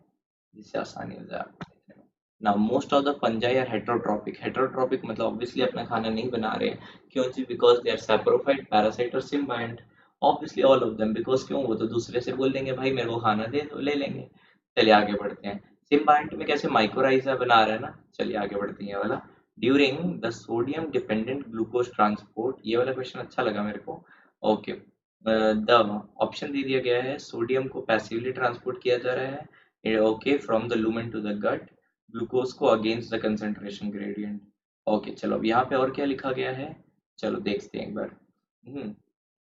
जिससे आसानी हो जाए। Now most of the fungi are heterotrophic, heterotrophic मतलब ऑब्वियसली अपना खाना नहीं बना रहे हैं, क्यों जी? Because they are saprophyte, parasite और symbiont. Obviously all of them, because क्यों? वो तो दूसरे से बोल देंगे भाई मेरे को खाना दे तो ले लेंगे। चलिए आगे बढ़ते हैं। सिम्बायोंट में कैसे माइक्रोराइजा बना रहा है ना। चलिए आगे बढ़ते हैं ये वाला। During the sodium dependent glucose transport, ये वाला क्वेश्चन अच्छा लगा मेरे को। ओके, द ऑप्शन दे दिया गया है सोडियम को पैसिवली ट्रांसपोर्ट किया जा रहा है, okay, from the lumen to the gut, glucose को against the concentration gradient. Okay चलो अब यहाँ पे और क्या लिखा गया है, चलो देखते हैं एक बार।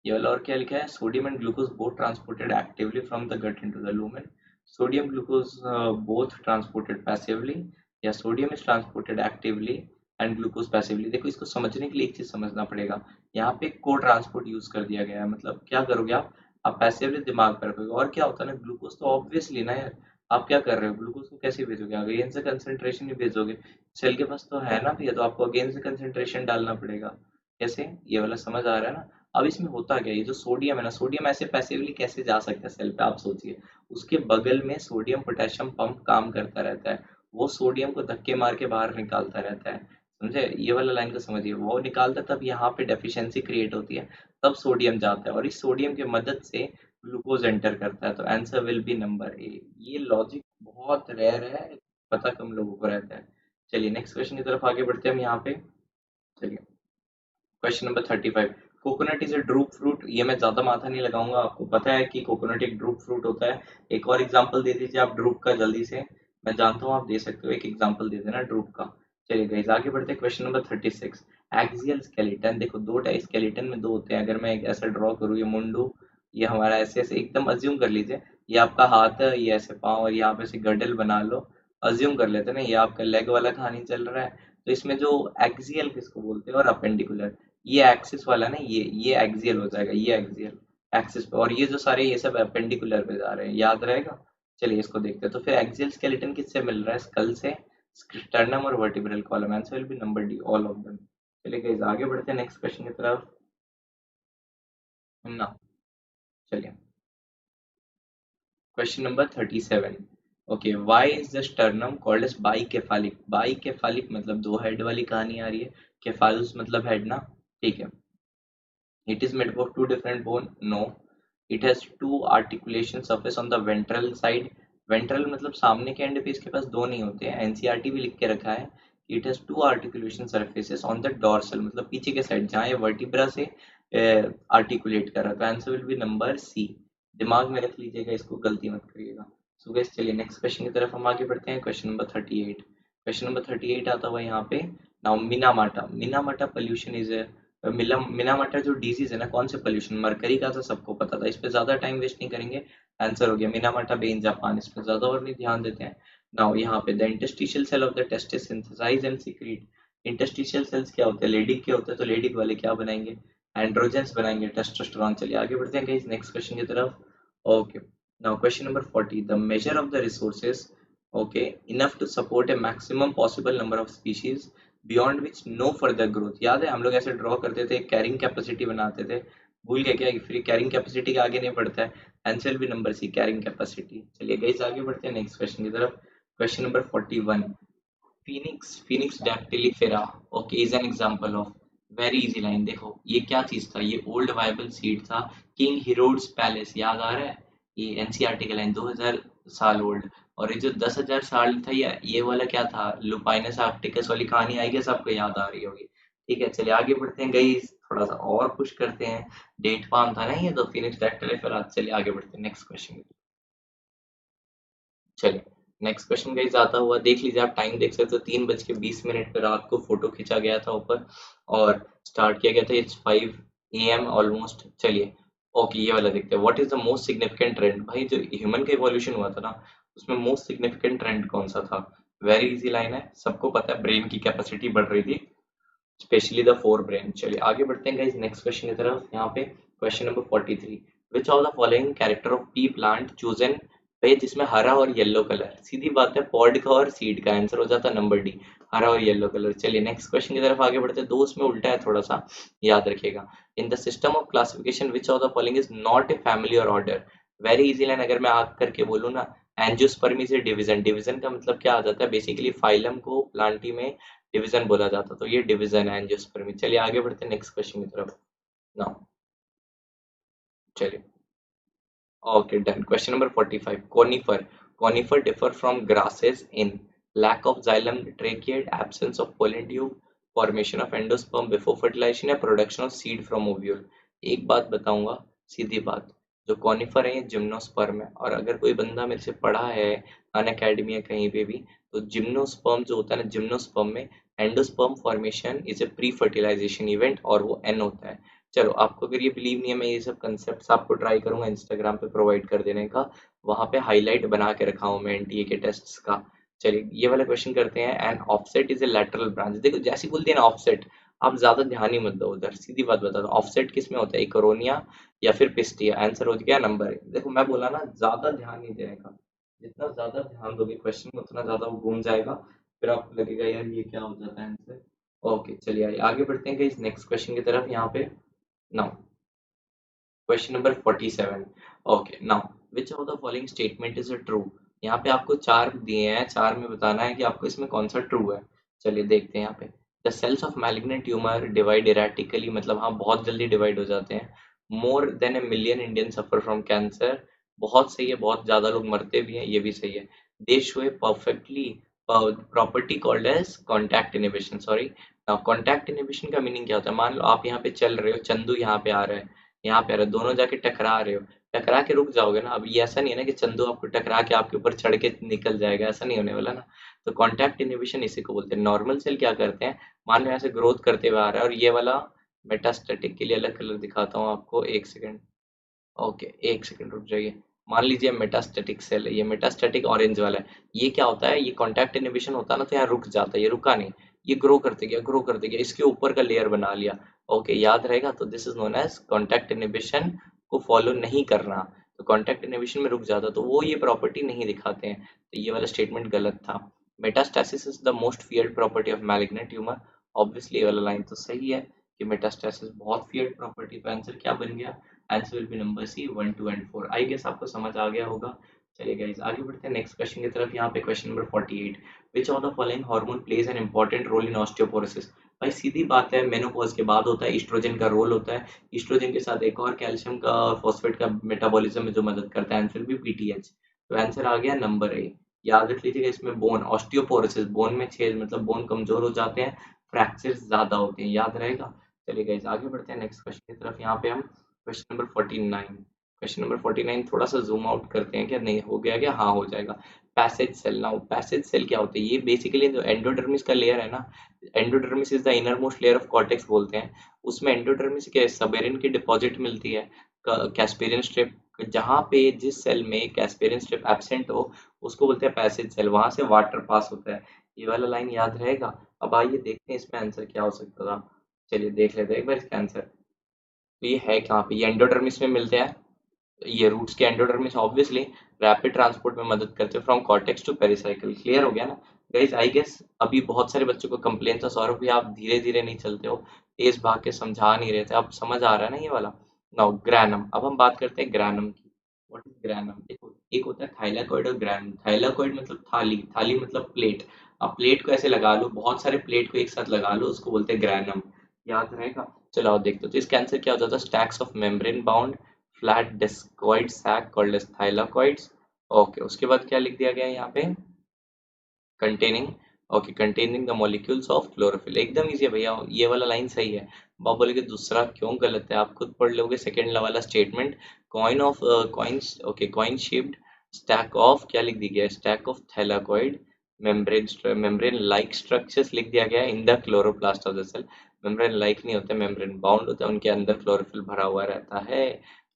ये वाला और क्या लिखा है, sodium and glucose both transported actively from the gut into the lumen, sodium glucose both transported passively, या sodium is transported actively and glucose passively. देखो इसको समझने के लिए एक चीज समझना पड़ेगा, यहाँ पे को ट्रांसपोर्ट यूज कर दिया गया है, मतलब क्या करोगे आप पैसिवली दिमाग पर रखोगे। और क्या होता है ना, ग्लूकोज तो ऑब्वियसली ना यार, आप क्या कर रहे हो, ग्लूकोज को कैसे भेजोगे, अगेंस्ट द कंसंट्रेशन ही भेजोगे। सेल के पास तो है ना भैया, तो आपको अगेंस्ट द कंसंट्रेशन डालना पड़ेगा। कैसे, ये वाला समझ आ रहा है ना। अब इसमें होता क्या है, ये जो सोडियम है ना, सोडियम ऐसे पैसिवली कैसे जा सकता है सेल पे, आप सोचिए। उसके बगल में सोडियम पोटेशियम पंप काम करता रहता है, वो सोडियम को धक्के मार के बाहर निकालता रहता है, समझे। ये वाला लाइन को समझिए, वो निकालता है, तब यहाँ पे डेफिशिएंसी क्रिएट होती है, तब सोडियम जाता है और इस सोडियम की मदद से ग्लूकोज एंटर करता है। तो answer will be number A. ये लॉजिक बहुत रेयर है, पता कम लोगों को रहता है। चलिए नेक्स्ट क्वेश्चन की तरफ आगे बढ़ते हैं हम यहाँ पे। चलिए question number 35, coconut is a drupe fruit. ये मैं ज्यादा माथा नहीं लगाऊंगा, आपको पता है कि कोकोनट एक ड्रूप फ्रूट होता है। एक और एग्जांपल दे दीजिए आप ड्रूप का जल्दी से, मैं जानता हूँ आप दे सकते हो, एक एग्जांपल दे देना ड्रूप का। चलिए गाइस आगे बढ़ते हैं, क्वेश्चन नंबर 36, एक्सियल स्केलेटन। देखो दो टाइप स्केलेटन में दो होते हैं, अगर मैं एक ऐसा ड्रॉ करूँ, ये मुंडू, ये हमारा ऐसे ऐसे एकदम अज्यूम कर लीजिए, ये आपका हाथ है, ये ऐसे पाँव, और यहाँ पे से गडल बना लो, अज्यूम कर लेते हैं ना, ये आपका लेग वाला कहानी चल रहा है। तो इसमें जो एक्सियल किसको बोलते हैं और अपेंडिकुलर, ये एक्सिस वाला ना, ये एक्सियल हो जाएगा, ये एक्सियल एक्सिस पे, और ये जो सारे ये सब एपेंडिकुलर पे जा रहे हैं, याद रहेगा। चलिए इसको देखते हैं, तो फिर एक्सियल स्केलेटन किससे मिल रहा है, स्कल से, स्टर्नम और vertebral column. Answer will be number D, all of them. चलिए गाइस आगे बढ़ते हैं नेक्स्ट क्वेश्चन की तरफ ना। चलिए question number 37, okay, why is the sternum called as bicephalic. Bicephalic मतलब दो हेड वाली कहानी आ रही है, केफालस मतलब हेड ना, ठीक है। It is made up of two different bone? No. It has two articulation surface on the ventral side. Ventral मतलब सामने के एंड पे इसके पास दो नहीं होते हैं, एनसीईआरटी भी लिख के रखा है। It has two articulation surfaces on the dorsal मतलब पीछे के साइड, जहाँ ये वर्टिब्रा से आर्टिकुलेट कर रहा है। तो answer will be number C. दिमाग में रख लीजिएगा इसको, गलती मत करिएगा। सो गाइस चलिए नेक्स्ट क्वेश्चन की तरफ हम आगे बढ़ते हैं, क्वेश्चन नंबर 38। क्वेश्चन नंबर 38 आता हुआ यहाँ पे, now Minamata. Minamata pollution is Minamata जो डिजीज है ना, कौन से पोल्यूशन, मरकरी का, तो सबको पता था, इस पे ज्यादा टाइम वेस्ट नहीं करेंगे। आंसर हो गया मिनामाटा बे इन जापान, इस पे ज्यादा और नहीं ध्यान देते हैं। नाउ यहाँ पे the interstitial cell of the testis synthesise and secrete. Interstitial cells क्या होते हैं, लेडिक के होते हैं, तो लेडिक वाले क्या बनाएंगे, एंड्रोजेंस बनाएंगे, टेस्टोस्टेरोन। चलिए आगे बढ़ते हैं गाइस नेक्स्ट क्वेश्चन की तरफ। Okay, now question number 40, the major of the resources, okay, enough to support a maximum possible number of species beyond which no further growth. याद है हम लोग ऐसे ड्रॉ करते थे, कैरिंग कैपेसिटी बनाते थे, भूल गए क्या, फिर कैरिंग कैपेसिटी के आगे नहीं पड़ता है। आंसर भी नंबर सी, कैरिंग कैपेसिटी। चलिए गाइस आगे बढ़ते हैं नेक्स्ट क्वेश्चन की तरफ, question number 41, Phoenix dactylifera, okay, is an example of, very easy line. देखो ये क्या चीज था, ये ओल्ड वाइबल सीड था, किंग हिरोड्स पैलेस, याद आ रहा है, ये एनसीईआरटी का लाइन 2000 साल ओल्ड। और ये जो 10,000 साल था, ये वाला क्या था, लुपाइनस आर्क्टिकस वाली कहानी आई, गेस आपको याद आ रही होगी। ठीक है चलिए आगे बढ़ते हैं गाइस, थोड़ा सा और पुश करते हैं, डेट पाम था ना ये, तो फिनिक्स डैक्टिलिफेरा। चलिए आगे बढ़ते हैं नेक्स्ट क्वेश्चन। चलिए नेक्स्ट क्वेश्चन गाइस आता हुआ, देख लीजिए आप टाइम देख सकते हो, 3:20 पे रात को फोटो खींचा गया था ऊपर, और स्टार्ट किया गया था, इट्स 5 AM ऑलमोस्ट। चलिए ओके, ये वाला देखते हैं, what is the most significant trend. भाई जो ह्यूमन का इवोल्यूशन हुआ था ना, उसमें मोस्ट सिग्निफिकेंट ट्रेंड कौन सा था। वेरी इजी लाइन है, सबको पता है, ब्रेन की कैपेसिटी बढ़ रही थी, स्पेशली द फोर ब्रेन। चलिए आगे बढ़ते हैं गाइस नेक्स्ट क्वेश्चन की तरफ। यहाँ पे question number 43, which of the following character of P plant chosen, भाई जिसमें हरा और येलो कलर, सीधी बात है, पॉड का और सीड का, आंसर हो जाता है नंबर डी, हरा और येलो कलर। चलिए नेक्स्ट क्वेश्चन की तरफ आगे बढ़ते हैं, दो उसमें उल्टा है थोड़ा सा, याद रखिएगा। In the system of classification which of the following is not a family और ऑर्डर। वेरी इजी लाइन, अगर मैं आग करके बोलूँ ना, एंजियोस्पर्मी से डिवीजन, डिवीजन का मतलब क्या आ जाता है, बेसिकली फाइलम को प्लांटी में डिवीजन बोला जाता, तो ये डिवीजन है एंजियोस्पर्मी। चलिए आगे बढ़ते हैं नेक्स्ट क्वेश्चन की तरफ ना। चलिए okay done, question number 45, conifer. Conifer differ from grasses in lack of xylem trachea, absence of pollen tube, formation of endosperm before fertilization या production of seed from ovule। एक बात बताऊंगा, सीधी बात, जो कॉनिफर है ये जिम्नोस्पर्म है, और अगर कोई बंदा मेरे से पढ़ा है अन अकेडमी या कहीं पे भी, तो जिम्नोस्पर्म जो होता है ना, जिम्नोस्पर्म में endosperm formation is a pre fertilisation event, और वो एन होता है। चलो, आपको अगर ये बिलीव नहीं है, मैं ये सब कंसेप्ट आपको ट्राई करूंगा इंस्टाग्राम पे प्रोवाइड कर देने का, वहां पे हाईलाइट बना के रखा हूं मैं एनटीए के टेस्ट्स का। चलिए ये वाला क्वेश्चन करते हैं। And offset is a lateral branch. देखो जैसे बोलते हैं ना ऑफसेट, आप ज्यादा ध्यान ही मत दो उधर, सीधी बात बता दो, ऑफसेट किस में होता है, इकोरोनिया या फिर पिस्टिया। आंसर हो गया नंबर। देखो मैं बोला ना, ज्यादा ध्यान नहीं देने का, जितना ज्यादा ध्यान दोगे क्वेश्चन में उतना ज्यादा वो घूम जाएगा, फिर आपको लगेगा यार ये क्या हो जाता है आंसर। ओके चलिए आइए आगे बढ़ते हैं इस नेक्स्ट क्वेश्चन की तरफ। यहाँ पे now question number 47। Okay now which of the following statement is a true. यहाँ पे आपको चार दिए हैं, चार में बताना है कि आपको इसमें कौन सा ट्रू है। चलिए देखते हैं यहाँ पे। The cells of malignant tumour divide erratically, मतलब हाँ बहुत जल्दी डिवाइड हो जाते हैं। More than a million Indian suffer from cancer, बहुत सही है, बहुत ज्यादा लोग मरते भी हैं, ये भी सही है। They show a perfectly property called as contact inhibition. Sorry, contact inhibition का मीनिंग क्या होता है। मान लो आप यहाँ पे चल रहे हो, चंदू यहाँ पे आ रहा है, यहाँ पे आ रहा है, दोनों जाके टकरा रहे हो, टकरा के रुक जाओगे ना। अब ये ऐसा नहीं है ना कि चंदू आपको टकरा के आपके ऊपर चढ़ के निकल जाएगा, ऐसा नहीं होने वाला ना। तो कॉन्टैक्ट इनहिबिशन इसी को बोलते हैं। नॉर्मल सेल क्या करते हैं, मान लो ऐसे ग्रोथ करते हुए आ रहा है, और ये वाला मेटास्टैटिक के लिए अलग कलर दिखाता हूँ आपको, एक सेकेंड। ओके एक सेकंड रुक जाइए। मान लीजिए मेटास्टैटिक सेल है, ये मेटास्टैटिक ऑरेंज वाला है। ये क्या होता है, ये कॉन्टैक्ट इनहिबिशन होता है ना, तो यहाँ रुक जाता है, ये रुका नहीं, ये ग्रो करते गया, ग्रो करते गया, इसके ऊपर का लेयर बना लिया। ओके याद रहेगा, तो this is known as contact inhibition को फॉलो नहीं करना। तो कॉन्टैक्ट इनहिबिशन में रुक जाता, तो वो ये प्रॉपर्टी नहीं दिखाते हैं, तो ये वाला स्टेटमेंट गलत था। Metastasis is the most feared property of malignant tumour. Obviously ये वाला लाइन तो सही है कि मेटास्टैसिस बहुत फियर्ड प्रॉपर्टी। तो आंसर क्या बन गया, answer will be number C 1 2 and 4। I guess आपको समझ आ गया होगा। चलिए गाइस आगे बढ़ते हैं नेक्स्ट क्वेश्चन की तरफ। यहाँ पे question number 48। Which of the following hormone plays an important role in osteoporosis. भाई सीधी बात है, मेनोपॉज के बाद होता है, ईस्ट्रोजन का रोल होता है। ईस्ट्रोजन के साथ एक और कैल्शियम का फॉस्फेट का मेटाबॉलिज्म में जो मदद करता है, आंसर भी पीटीएच। तो आंसर आ गया नंबर ए। याद रख लीजिएगा, इसमें बोन ऑस्टियोपोरोसिस, बोन में छेद मतलब बोन कमजोर हो जाते हैं, फ्रैक्चर ज्यादा होते हैं, याद रहेगा। चलिए गाइस आगे बढ़ते हैं नेक्स्ट क्वेश्चन की तरफ। यहाँ पे हम क्वेश्चन नंबर 49। क्वेश्चन नंबर 49 थोड़ा सा जूम आउट करते हैं, क्या नहीं हो गया क्या, हाँ हो जाएगा। Passage cell. Now passage cell क्या होता है, ये बेसिकली जो एंडोडर्मिस का लेयर है ना, endodermis is the inner most layer of cortex बोलते हैं। उसमें एंडोडर्मिस के सबेरिन की डिपॉजिट मिलती है, कैस्पेरियन स्ट्रिप। जहाँ पे जिस सेल में कैस्पेरियन स्ट्रिप एब्सेंट हो उसको बोलते हैं पैसेज सेल, वहां से वाटर पास होता है। ये वाला लाइन याद रहेगा। अब आइए देखते हैं इसमें आंसर क्या हो सकता था। चलिए देख लेते हैं एक बार इसका आंसर। तो ये है कहाँ पे, ये एंडोडर्मिस में मिलते हैं। ये रूट्स के एंडोडर्मिस ऑब्वियसली रैपिड ट्रांसपोर्ट में मदद करते हैं from cortex to pericycle. Clear हो गया ना गाइस। आई गेस अभी बहुत सारे बच्चों को कंप्लेन था, सौरभ भी आप धीरे धीरे नहीं चलते हो, तेज भाग के समझा नहीं रहे थे, अब समझ आ रहा है ना ये वाला। नाउ ग्रैनम, अब हम बात करते हैं ग्रैनम की। व्हाट इज ग्रैनम, देखो एक होता है थाइलाकॉइड और ग्रैनम। थाइलाकॉइड मतलब थाली, थाली मतलब प्लेट। आप प्लेट को ऐसे लगा लो, बहुत सारे प्लेट को एक साथ लगा लो, उसको बोलते हैं ग्रैनम। याद रहेगा। चलो आओ देखते हो, तो इसका आंसर क्या हो जाता है, stacks of membrane bound flat discoid sac called as thylakoids. Okay उसके बाद क्या लिख दिया गया है यहाँ पे, containing, okay containing the molecules of chlorophyll. एकदम इजी है भैया, ये वाला लाइन सही है। आप बोलेगे दूसरा क्यों गलत है, आप खुद पढ़ लोगे सेकंड वाला statement. Coin of coins, okay coin shaped stack of, क्या लिख दिया गया, stack of thylakoid membrane, membrane like structures लिख दिया गया है in the chloroplast of the cell. Membrane like नहीं होते, मेम्ब्रेन बाउंड होता है, उनके अंदर क्लोरोफिल भरा हुआ रहता है।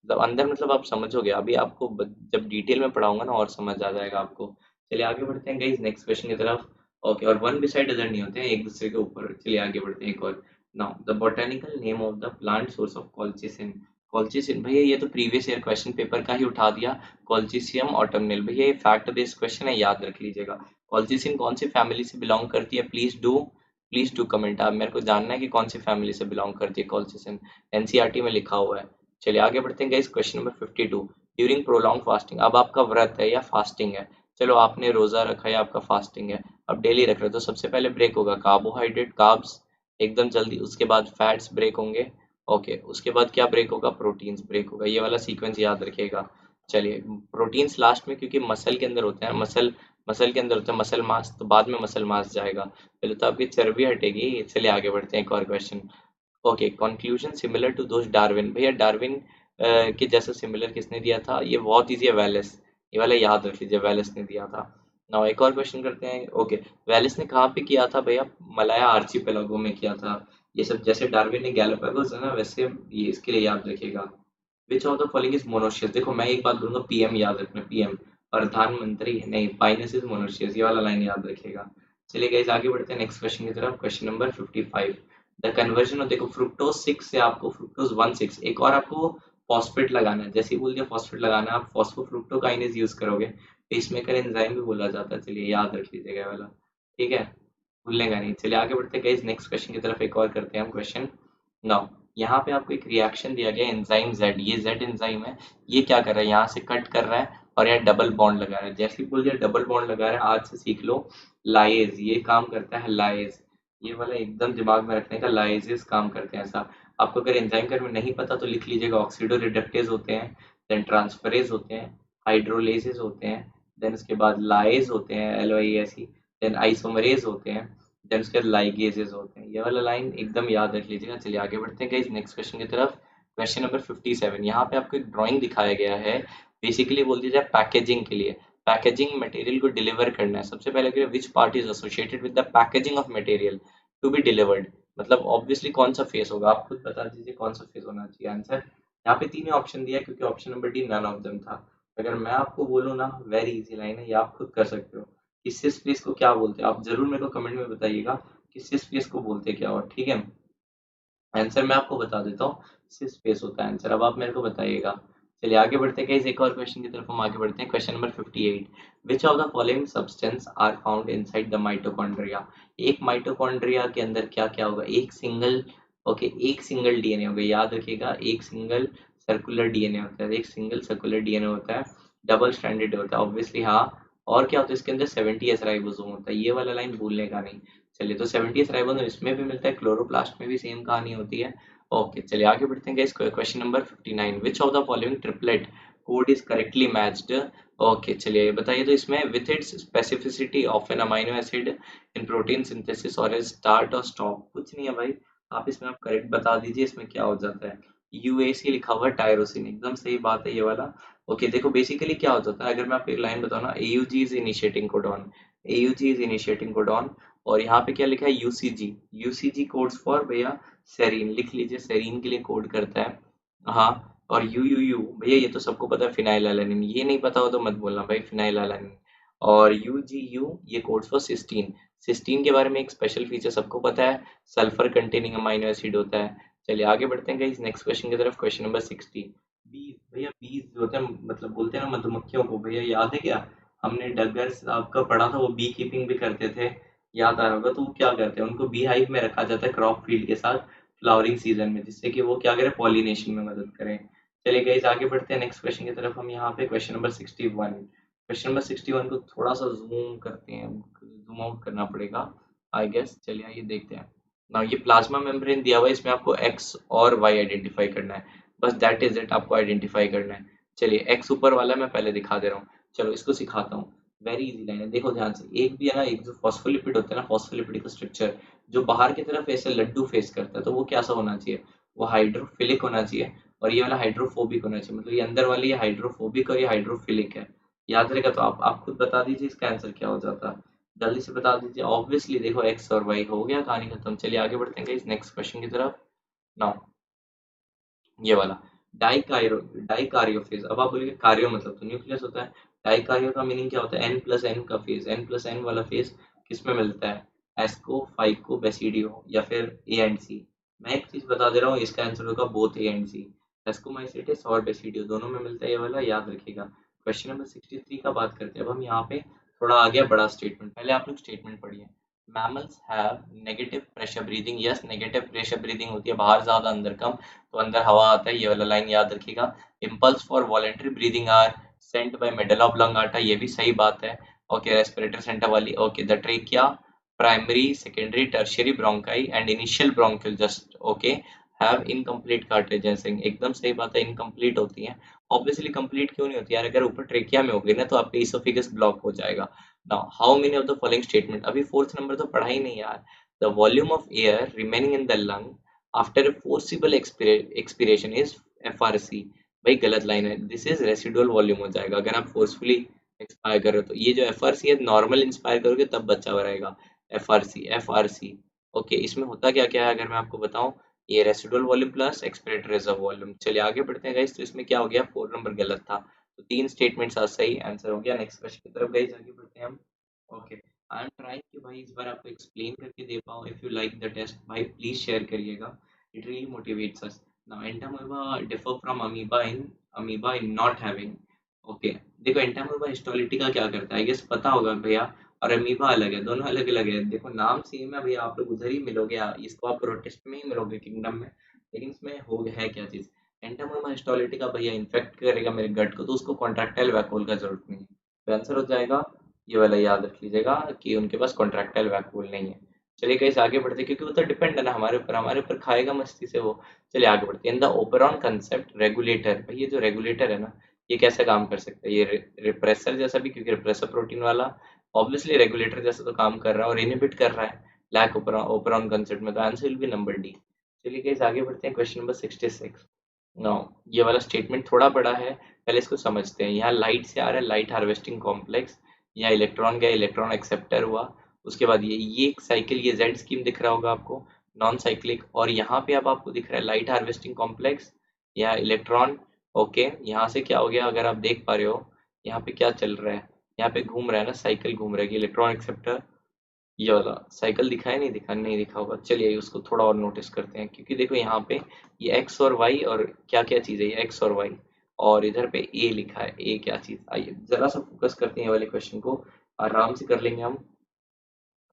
मतलब अंदर मतलब आप समझोगे, अभी आपको जब डिटेल में पढ़ाऊंगा ना और समझ आ जाएगा आपको। चलिए आगे बढ़ते हैं गाइस नेक्स्ट क्वेश्चन की तरफ। ओके और वन बिसाइड अदर नहीं होते हैं, एक दूसरे के ऊपर। चलिए आगे बढ़ते हैं एक और। Now the botanical name of the plant source of colchicine. Colchicine भैया ये तो प्रीवियस ईयर क्वेश्चन पेपर का ही उठा दिया। कॉल्चिसियम ऑटमनेल, भैया ये फैक्ट बेस्ड क्वेश्चन है, याद रख लीजिएगा। कॉल्चिसिन कौन सी फैमिली से बिलोंग करती है, प्लीज डू कमेंट। आप मेरे को जानना है कि कौन सी फैमिली से बिलोंग करती है कॉल्चिसिन, एनसीईआरटी में लिखा हुआ है। चलिए आगे बढ़ते हैं guys question number 52। During prolong fasting, अब आपका व्रत है या फास्टिंग है, चलो आपने रोजा रखा है, आपका फास्टिंग है, अब डेली रख रहे हो, तो सबसे पहले ब्रेक होगा कार्बोहाइड्रेट, कार्ब्स एकदम जल्दी, उसके बाद फैट्स ब्रेक होंगे। ओके उसके बाद क्या ब्रेक होगा, प्रोटीन्स ब्रेक होगा। ये वाला सीक्वेंस याद रखिएगा। चलिए प्रोटीन्स लास्ट में, क्योंकि मसल के अंदर होते हैं, मसल के अंदर होता है मसल मास, तो बाद में मसल मास जाएगा, पहले तो आपकी चर्बी हटेगी। चलिए आगे बढ़ते हैं, एक और question. Okay, conclusion similar to those Darwin. भैया डार्विन के जैसा सिमिलर किसने दिया था? ये बहुत इजी है, वेलेस। ये वाला याद रख लीजिए, वेलेस ने दिया था। नाउ एक और क्वेश्चन करते हैं। ओके, वेलेस ने कहाँ पे किया था भैया? मलाया आर्चिपेलागो में किया था। ये सब जैसे डार्विन ने गैलापागोस है ना, वैसे ये इसके लिए याद रखिएगा। विच of the following is monoecious. देखो मैं एक बात बोलूंगा, पीएम याद रखना, पीएम, प्रधानमंत्री नहीं, पाइनस इज मोनोशियस, ये वाला लाइन याद रखिएगा। चलिए गाइस आगे बढ़ते हैं नेक्स्ट क्वेश्चन की तरफ। Question number 55, the conversion of, देखो फ्रुक्टोज 6 से आपको फ्रुक्टोज 1,6, एक और आपको फॉस्फेट लगाना है। जैसे ही बोल दिया फॉस्फेट लगाना है, आप फॉस्फोफ्रुक्टोकाइनेज यूज करोगे, पेसमेकर एंजाइम भी बोला जाता है। चलिए याद रख लीजिएगा ये वाला, ठीक है, भूलने का नहीं। चलिए आगे बढ़ते हैं गाइस नेक्स्ट क्वेश्चन की तरफ, एक और करते हैं हम क्वेश्चन। नाउ यहाँ पे आपको एक रिएक्शन दिया गया एंजाइम जेड, ये जेड एंजाइम है, ये क्या कर रहा है, यहाँ से कट कर रहा है और यहाँ डबल बॉन्ड लगा रहा है। जैसे ही बोल दिया डबल बॉन्ड लगा रहा है, आज से सीख लो लाइज, ये काम करता है लाइज, ये वाला एकदम दिमाग में रखने का, लाइजेस काम करते हैं ऐसा। आपको अगर एंजाइम का नहीं पता तो लिख लीजिएगा, ऑक्सीडो रिडक्टेज होते हैं, देन ट्रांसफरेज होते हैं, हाइड्रोलेजेस होते हैं, देन उसके बाद लाइज होते हैं, LOIASE, देन आइसोमरेज होते हैं, देन उसके बाद लाइगेजेस होते हैं। ये वाला लाइन एकदम याद रख लीजिएगा। चलिए आगे बढ़ते हैं गाइस नेक्स्ट क्वेश्चन की तरफ। क्वेश्चन नंबर 57, यहाँ पे आपको एक ड्राइंग दिखाया गया है, बेसिकली बोल दीजिए पैकेजिंग के लिए, पैकेजिंग मटेरियल को डिलीवर करना है। सबसे पहले which part is associated with the packaging of material to be delivered, मतलब ऑब्वियसली कौन सा फेस होगा, आप खुद बता दीजिए कौन सा फेस होना चाहिए आंसर। यहाँ पे तीन ही ऑप्शन दिया है, क्योंकि option number D none of them था। अगर मैं आपको बोलूँ ना, वेरी इजी लाइन है, ये आप खुद कर सकते हो। किस स्पेस को क्या बोलते हैं, आप जरूर मेरे को कमेंट में बताइएगा किस स्पेस को बोलते हैं क्या, और ठीक है, आंसर मैं आपको बता देता हूँ, सिस स्पेस होता है आंसर। अब आप मेरे को बताइएगा। चलिए आगे बढ़ते हैं गाइस, एक और क्वेश्चन की तरफ हम आगे बढ़ते हैं। Question number 58, which of the following substance are found inside the mitochondria. एक माइटोकॉन्ड्रिया के अंदर क्या क्या होगा, एक सिंगल, ओके एक सिंगल डीएनए होगा, याद रखिएगा, एक सिंगल सर्कुलर डीएनए होता है, एक सिंगल सर्कुलर डीएनए होता है, डबल स्ट्रैंडेड होता है ऑब्वियसली, हाँ। और क्या होता है इसके अंदर, 70s राइबोसोम होता है, ये वाला लाइन भूलने का नहीं। चलिए तो 70s राइबोसोम इसमें भी मिलता है, क्लोरोप्लास्ट में भी सेम कहानी होती है। ओके चलिए आगे बढ़ते हैं guys, question number 59, which of the following triplet code is correctly matched. Okay चलिए ये बताइए, तो इसमें with its specificity of an amino acid in protein synthesis और स्टार्ट और स्टॉप, कुछ नहीं है भाई, आप इसमें आप करेक्ट बता दीजिए इसमें क्या हो जाता है। UAC लिखा हुआ है, टायरोसिन, एकदम सही बात है ये वाला। ओके देखो बेसिकली क्या हो जाता है, अगर मैं आपको एक लाइन बताऊँ ना, AUG is initiating codon, AUG is initiating codon, और यहाँ पे क्या लिखा है, UCG, UCG कोड्स फॉर भैया सेरीन, लिख लीजिए, सेरीन के लिए कोड करता है, हाँ। और UUU भैया ये तो सबको पता है, फिनाइलएलानिन, ये नहीं पता हो तो मत बोलना भाई, फिनाइलएलानिन। और UGU ये कोड्स फॉर सिस्टीन, सिस्टीन के बारे में एक स्पेशल फीचर सबको पता है, सल्फर कंटेनिंग अमाइनो एसिड होता है। चलिए आगे बढ़ते हैं गाइस नेक्स्ट क्वेश्चन की तरफ। क्वेश्चन नंबर 60, बीज भैया, बीज जो होते हैं, मतलब बोलते हैं ना मधुमक्खियों को, भैया याद है क्या, हमने डगर आपका पढ़ा था, वो बी कीपिंग भी करते थे, याद आ रहा होगा। तो वो क्या करते हैं, उनको बी हाइव में रखा जाता है क्रॉप फील्ड के साथ फ्लावरिंग सीजन में, जिससे कि वो क्या करें, पॉलिनेशन में मदद करें। चलिए गाइस आगे बढ़ते हैं नेक्स्ट क्वेश्चन की तरफ हम, यहाँ पे क्वेश्चन नंबर 61, क्वेश्चन नंबर 61 को थोड़ा सा जूम करते हैं, जूम आउट करना पड़ेगा आई गेस। चलिए आइए देखते हैं ना, ये प्लाज्मा मेम्ब्रेन दिया हुआ है, इसमें आपको एक्स और वाई आइडेंटिफाई करना है, बस दैट इज इट, आपको आइडेंटिफाई करना है। चलिए एक्स ऊपर वाला मैं पहले दिखा दे रहा हूँ, चलो इसको सिखाता हूँ। वेरी इजी लाइन है, देखो ध्यान से, एक भी है ना, एक जो फॉस्फोलिपिड होता है ना, फॉस्फोलिपिड का स्ट्रक्चर जो बाहर की तरफ ऐसे लड्डू फेस करता है, तो वो कैसा होना चाहिए, वो हाइड्रोफिलिक होना चाहिए, और ये वाला हाइड्रोफोबिक होना चाहिए, मतलब ये अंदर वाली ये हाइड्रोफोबिक और ये हाइड्रोफिलिक है। याद रहेगा तो आप खुद बता दीजिए इसका आंसर क्या हो जाता है, जल्दी से बता दीजिए। ऑब्वियसली देखो एक्स और वाई, हो गया कहानी खत्म। चलिए आगे बढ़ते हैं इस नेक्स्ट क्वेश्चन की तरफ। नाउ ये वाला, डाइकारियोफेज, अब आप बोलिए कार्यो मतलब तो न्यूक्लियस होता है, डाइकारियो का मीनिंग क्या होता है, N+N का फेज, N+N वाला फेज किस में मिलता है, एस्को, फाइको, बेसिडियो, या फिर A&C। मैं एक चीज बता दे रहा हूँ, इसका आंसर होगा बोथ A&C, एस्कोमाइसिटिस और बेसिडियो दोनों में मिलता है ये वाला, याद रखिएगा। क्वेश्चन नंबर 63 का बात करते हैं अब हम, यहाँ पे थोड़ा आ गया बड़ा स्टेटमेंट, पहले आप लोग स्टेटमेंट पढ़िए। Mammals have negative pressure breathing, yes negative pressure breathing होती है, बाहर ज्यादा अंदर कम, तो अंदर हवा आता है, ये वाला लाइन याद रखिएगा। Impulse for voluntary breathing are sent by medulla oblongata, ये भी सही बात है। ओके रेस्पिरेटर सेंटर वाली, okay the trachea, primary secondary tertiary bronchi and initial bronchioles just okay have incomplete cartilaginous, एकदम सही बात है, इनकम्प्लीट होती है। ऑब्वियसली कंप्लीट क्यों नहीं होती यार, अगर ऊपर ट्रेकिया में हो गई ना तो आपका इसोफिगस ब्लॉक हो जाएगा। Now how many of the following statement, अभी फोर्थ नंबर तो पढ़ा ही नहीं यार। The volume of air remaining in the lung after a forcible expiration is FRC। भाई गलत लाइन है, दिस इज रेसिडुअल वॉल्यूम हो जाएगा अगर आप फोर्सफुली एक्सपायर कर रहे हो तो। ये जो FRC है नॉर्मल इंस्पायर करोगे तब बचा हुआ रहेगा। FRC ओके, इसमें होता क्या क्या है अगर मैं आपको बताऊं, ये residual volume plus expiratory reserve volume. चलिए आगे बढ़ते हैं गाइस, तो इसमें क्या हो गया, 4 नंबर गलत था, तो 3 स्टेटमेंट्स आज सही आंसर हो गया। नेक्स्ट क्वेश्चन की तरफ गाइस आगे बढ़ते हैं हम। ओके, आई एम ट्राइंग कि भाई इस बार आपको एक्सप्लेन करके दे पाऊँ। If you like the test भाई प्लीज शेयर करिएगा, it really motivates us. Now Entamoeba differ from amoeba in not having. Okay, देखो एंटामोeba हिस्टोलिटी का क्या करता है, गेस पता होगा भैया, और अमीबा अलग है, दोनों अलग अलग है। देखो नाम सेम है भैया, आप लोग उधर ही मिलोगे, इसको आप प्रोटिस्ट में ही मिलोगे किंगडम में, लेकिन इसमें हो है क्या चीज, एंटामोeba हिस्टोलिटी का भैया इन्फेक्ट करेगा मेरे गट को तो उसको कॉन्ट्रैक्टाइल वैक्यूल का जरूरत नहीं है, तो आंसर हो जाएगा ये वाला, याद रख लीजिएगा कि उनके पास कॉन्ट्रैक्टाइल वैक्यूल नहीं है। चलिए गाइस आगे बढ़ते हैं, क्योंकि वो तो डिपेंड है ना हमारे ऊपर खाएगा मस्ती से वो। चलिए आगे बढ़ते हैं। In the operon concept regulator, भाई ये जो रेगुलेटर है ना, ये कैसे काम कर सकता है, ये रिप्रेसर जैसा भी, क्योंकि रिप्रेसर प्रोटीन वाला, ऑब्वियसली रेगुलेटर जैसा तो काम कर रहा है और इनहिबिट कर रहा है लैक ओपेरॉन कंसेप्ट में, तो answer will be number D. चलिए गाइस आगे बढ़ते हैं, क्वेश्चन नंबर 66। नाउ ये वाला स्टेटमेंट थोड़ा बड़ा है, पहले इसको समझते हैं। यहाँ लाइट से आ रहा है लाइट हार्वेस्टिंग कॉम्प्लेक्स, यहाँ इलेक्ट्रॉन गया इलेक्ट्रॉन एक्सेप्टर हुआ, उसके बाद ये एक साइकिल, ये जेड स्कीम दिख रहा होगा आपको, नॉन साइक्लिक, और यहाँ पे अब आपको दिख रहा है लाइट हार्वेस्टिंग कॉम्प्लेक्स, यहाँ इलेक्ट्रॉन। ओके, यहाँ से क्या हो गया अगर आप देख पा रहे हो, यहाँ पे क्या चल रहा है, यहाँ पे घूम रहा है ना, साइकिल घूम रहा है, इलेक्ट्रॉन एक्सेप्टर, ये वाला साइकिल दिखा है, नहीं दिखा होगा, चलिए उसको थोड़ा और नोटिस करते हैं, क्योंकि देखो यहाँ पे ये एक्स और वाई और क्या क्या चीज़ है, ये एक्स और वाई, और इधर पे ए लिखा है, ए क्या चीज़, आइए जरा सा फोकस करते हैं ये वाले क्वेश्चन को, आराम से कर लेंगे हम।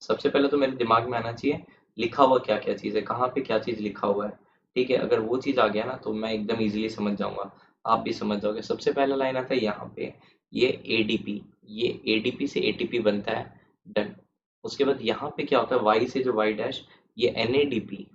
सबसे पहले तो मेरे दिमाग में आना चाहिए लिखा हुआ क्या क्या चीज़ है, कहाँ पे क्या चीज़ लिखा हुआ है। ठीक है, अगर वो चीज़ आ गया ना तो मैं एकदम इजीली समझ जाऊंगा, आप भी समझ जाओगे। सबसे पहला लाइन आता है यहाँ पे, ये एडीपी, ये एडीपी से एटीपी बनता है, डन। उसके बाद यहाँ पे क्या होता है, वाई से जो वाई डैश, ये एनएडीपी,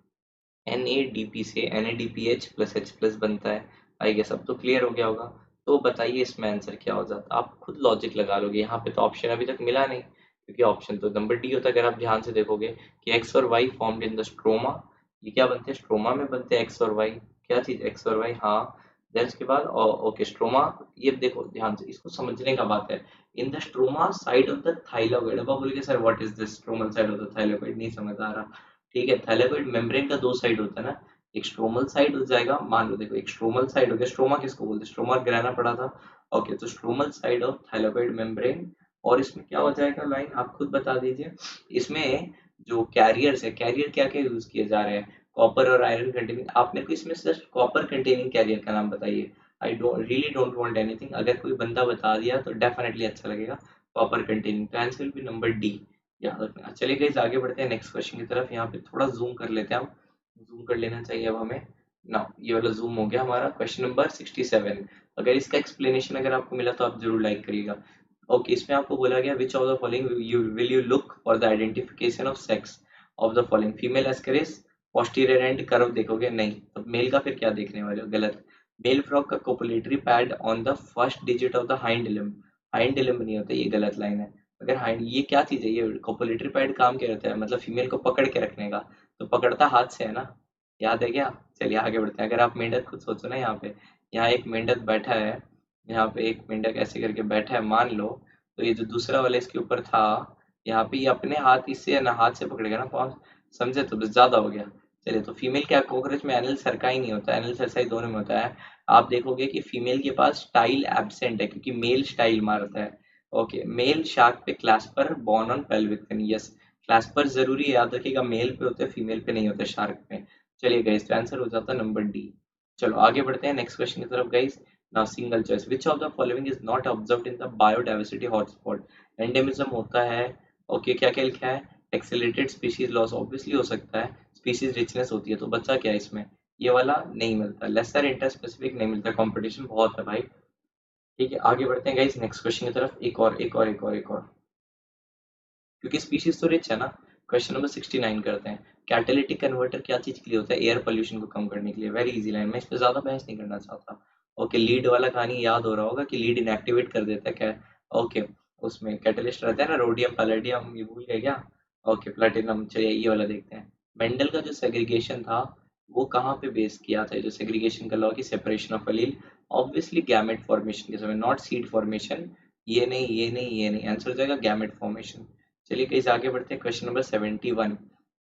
एनएडीपी से एनएडीपीएच प्लस एच प्लस बनता है। आई गेस अब तो क्लियर हो गया होगा। तो बताइए इसमें आंसर क्या हो जाता, आप खुद लॉजिक लगा लोगे, यहाँ पे तो ऑप्शन अभी तक मिला नहीं, क्योंकि ऑप्शन तो नंबर डी होता है। अगर आप ध्यान से देखोगे कि एक्स और Y formed in the stroma, ये क्या बनते हैं, स्ट्रोमा में बनते हैं एक्स और वाई, क्या चीज एक्स और वाई, हाँ। देन उसके बाद ओके स्ट्रोमा, ये देखो ध्यान से, इसको समझने का बात है, in the stroma side of the thylakoid. अब आप बोलोगे sir what is this stromal side of the thylakoid, नहीं समझ आ रहा, ठीक है। थाइलाकोइड मेम्ब्रेन का दो साइड होता है ना, एक स्ट्रोमल साइड हो जाएगा, मान लो देखो एक स्ट्रोमल साइड हो गया, स्ट्रोमा किसको बोलते हैं, स्ट्रोमा गिराना पड़ा था। ओके, तो stromal side of thylakoid membrane, और इसमें क्या हो जाएगा लाइन, आप खुद बता दीजिए। इसमें जो कैरियर्स है, कैरियर क्या क्या यूज किए जा रहे हैं, कॉपर और आयरन कंटेनिंग, आप मेरे को इसमें सिर्फ कॉपर कंटेनिंग कैरियर का नाम बताइए। I don't really don't want anything, अगर कोई बंदा बता दिया तो डेफिनेटली अच्छा लगेगा, कॉपर कंटेनिंग, तो answer will be number D, याद रखना। चलिए गाइस आगे बढ़ते हैं नेक्स्ट क्वेश्चन की तरफ, यहाँ पे थोड़ा जूम कर लेते हैं हम, जूम कर लेना चाहिए अब हमें ना, ये वाला जूम हो गया हमारा। क्वेश्चन नंबर 67, अगर इसका एक्सप्लेनेशन अगर आपको मिला तो आप जरूर लाइक करिएगा। ओके, इसमें आपको बोला गया विच of the following you will you look for the identification of sex of the following, female Ascaris posterior and curve देखोगे, नहीं, तो मेल का फिर क्या देखने वाले हो, गलत। मेल फ्रॉग का copulatory pad on the first digit of the hind limb, hind limb नहीं होता, ये गलत लाइन है। अगर हाइंड, ये क्या चीज है, ये कोपुलेटरी पैड काम क्या रहता है, मतलब फीमेल को पकड़ के रखने का, तो पकड़ता हाथ से है ना, याद है क्या। चलिए आगे बढ़ते हैं, अगर आप मेंढक खुद सोचो ना, यहाँ पे, यहाँ एक मेंढक बैठा है, यहाँ पे एक मेंढक ऐसे करके बैठा है मान लो, तो ये जो दूसरा वाला इसके ऊपर था, यहाँ पे ये अपने हाथ इससे है ना, हाथ से पकड़ेगा ना पाँव, समझे, तो बस ज्यादा हो गया। चलिए, तो फीमेल क्या, कॉकरोच में एनल सरका ही नहीं होता, एनल सरसाई दोनों में होता है। आप देखोगे कि फीमेल के पास स्टाइल एब्सेंट है, क्योंकि मेल स्टाइल मारता है। ओके, मेल शार्क पे clasper borne on pelvic fin, yes, clasper जरूरी है, याद रखिएगा, मेल पे होते हैं फीमेल पे नहीं होते शार्क पे। चलिए गाइस, तो आंसर हो जाता है नंबर डी। चलो आगे बढ़ते हैं नेक्स्ट क्वेश्चन की तरफ guys. Now single choice, which of the following is not observed in the biodiversity hotspot, endemism होता है। ओके, क्या क्या लिखा है, एक्सेलरेटेड स्पीशीज लॉस, ऑब्वियसली हो सकता है, स्पीशीज रिचनेस होती है, तो बच्चा क्या है इसमें, ये वाला नहीं मिलता, लेसर इंटर स्पेसिफिक नहीं मिलता, कंपटीशन बहुत है भाई। ठीक है, आगे बढ़ते हैं गाइस नेक्स्ट क्वेश्चन की तरफ, एक और, क्योंकि स्पीशीज तो रिच है ना। क्वेश्चन नंबर 69 करते हैं, कैटालिटिक कन्वर्टर क्या चीज के लिए होता है, एयर पोल्यूशन को कम करने के लिए, वेरी इजी लाइन, मैं इस पे ज्यादा बहस नहीं करना चाहता। ओके, लीड वाला कहानी याद हो रहा होगा कि लीड इनएक्टिवेट कर देता है क्या? ओके, उसमें कैटलिस्ट रहता है ना, रोडियम पैलेडियम, ये भूल गए क्या? Okay, platinum. चलिए ये वाला देखते हैं। मेंडल का जो सेग्रीगेशन था वो कहाँ पे बेस किया था? जो सेग्रीगेशन का लॉ की separation of allele, obviously gamete formation के समय, नॉट सीड फॉर्मेशन। ये नहीं, ये नहीं, ये नहीं, आंसर हो जाएगा गैमेट फॉर्मेशन। चलिए कहीं आगे बढ़ते हैं। Question number 71,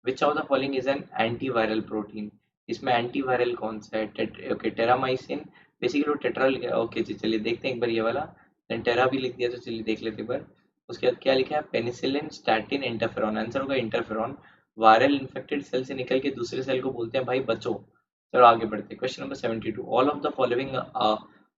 which of the following is an antiviral protein? इसमें एंटीवायरल कौन सा है? Okay, Terramycin. बेसिकली वो टेट्रा लिखा है। ओके जी, चलिए देखते हैं एक बार ये वाला। देन टेरा भी लिख दिया तो चलिए देख लेते हैं एक बार। उसके बाद क्या लिखा है? Penicillin, statin, interferon. आंसर होगा इंटरफेरॉन। वायरल इन्फेक्टेड सेल से निकल के दूसरे सेल को बोलते हैं भाई बचो। चलो आगे बढ़ते हैं। Question number 72, all of the following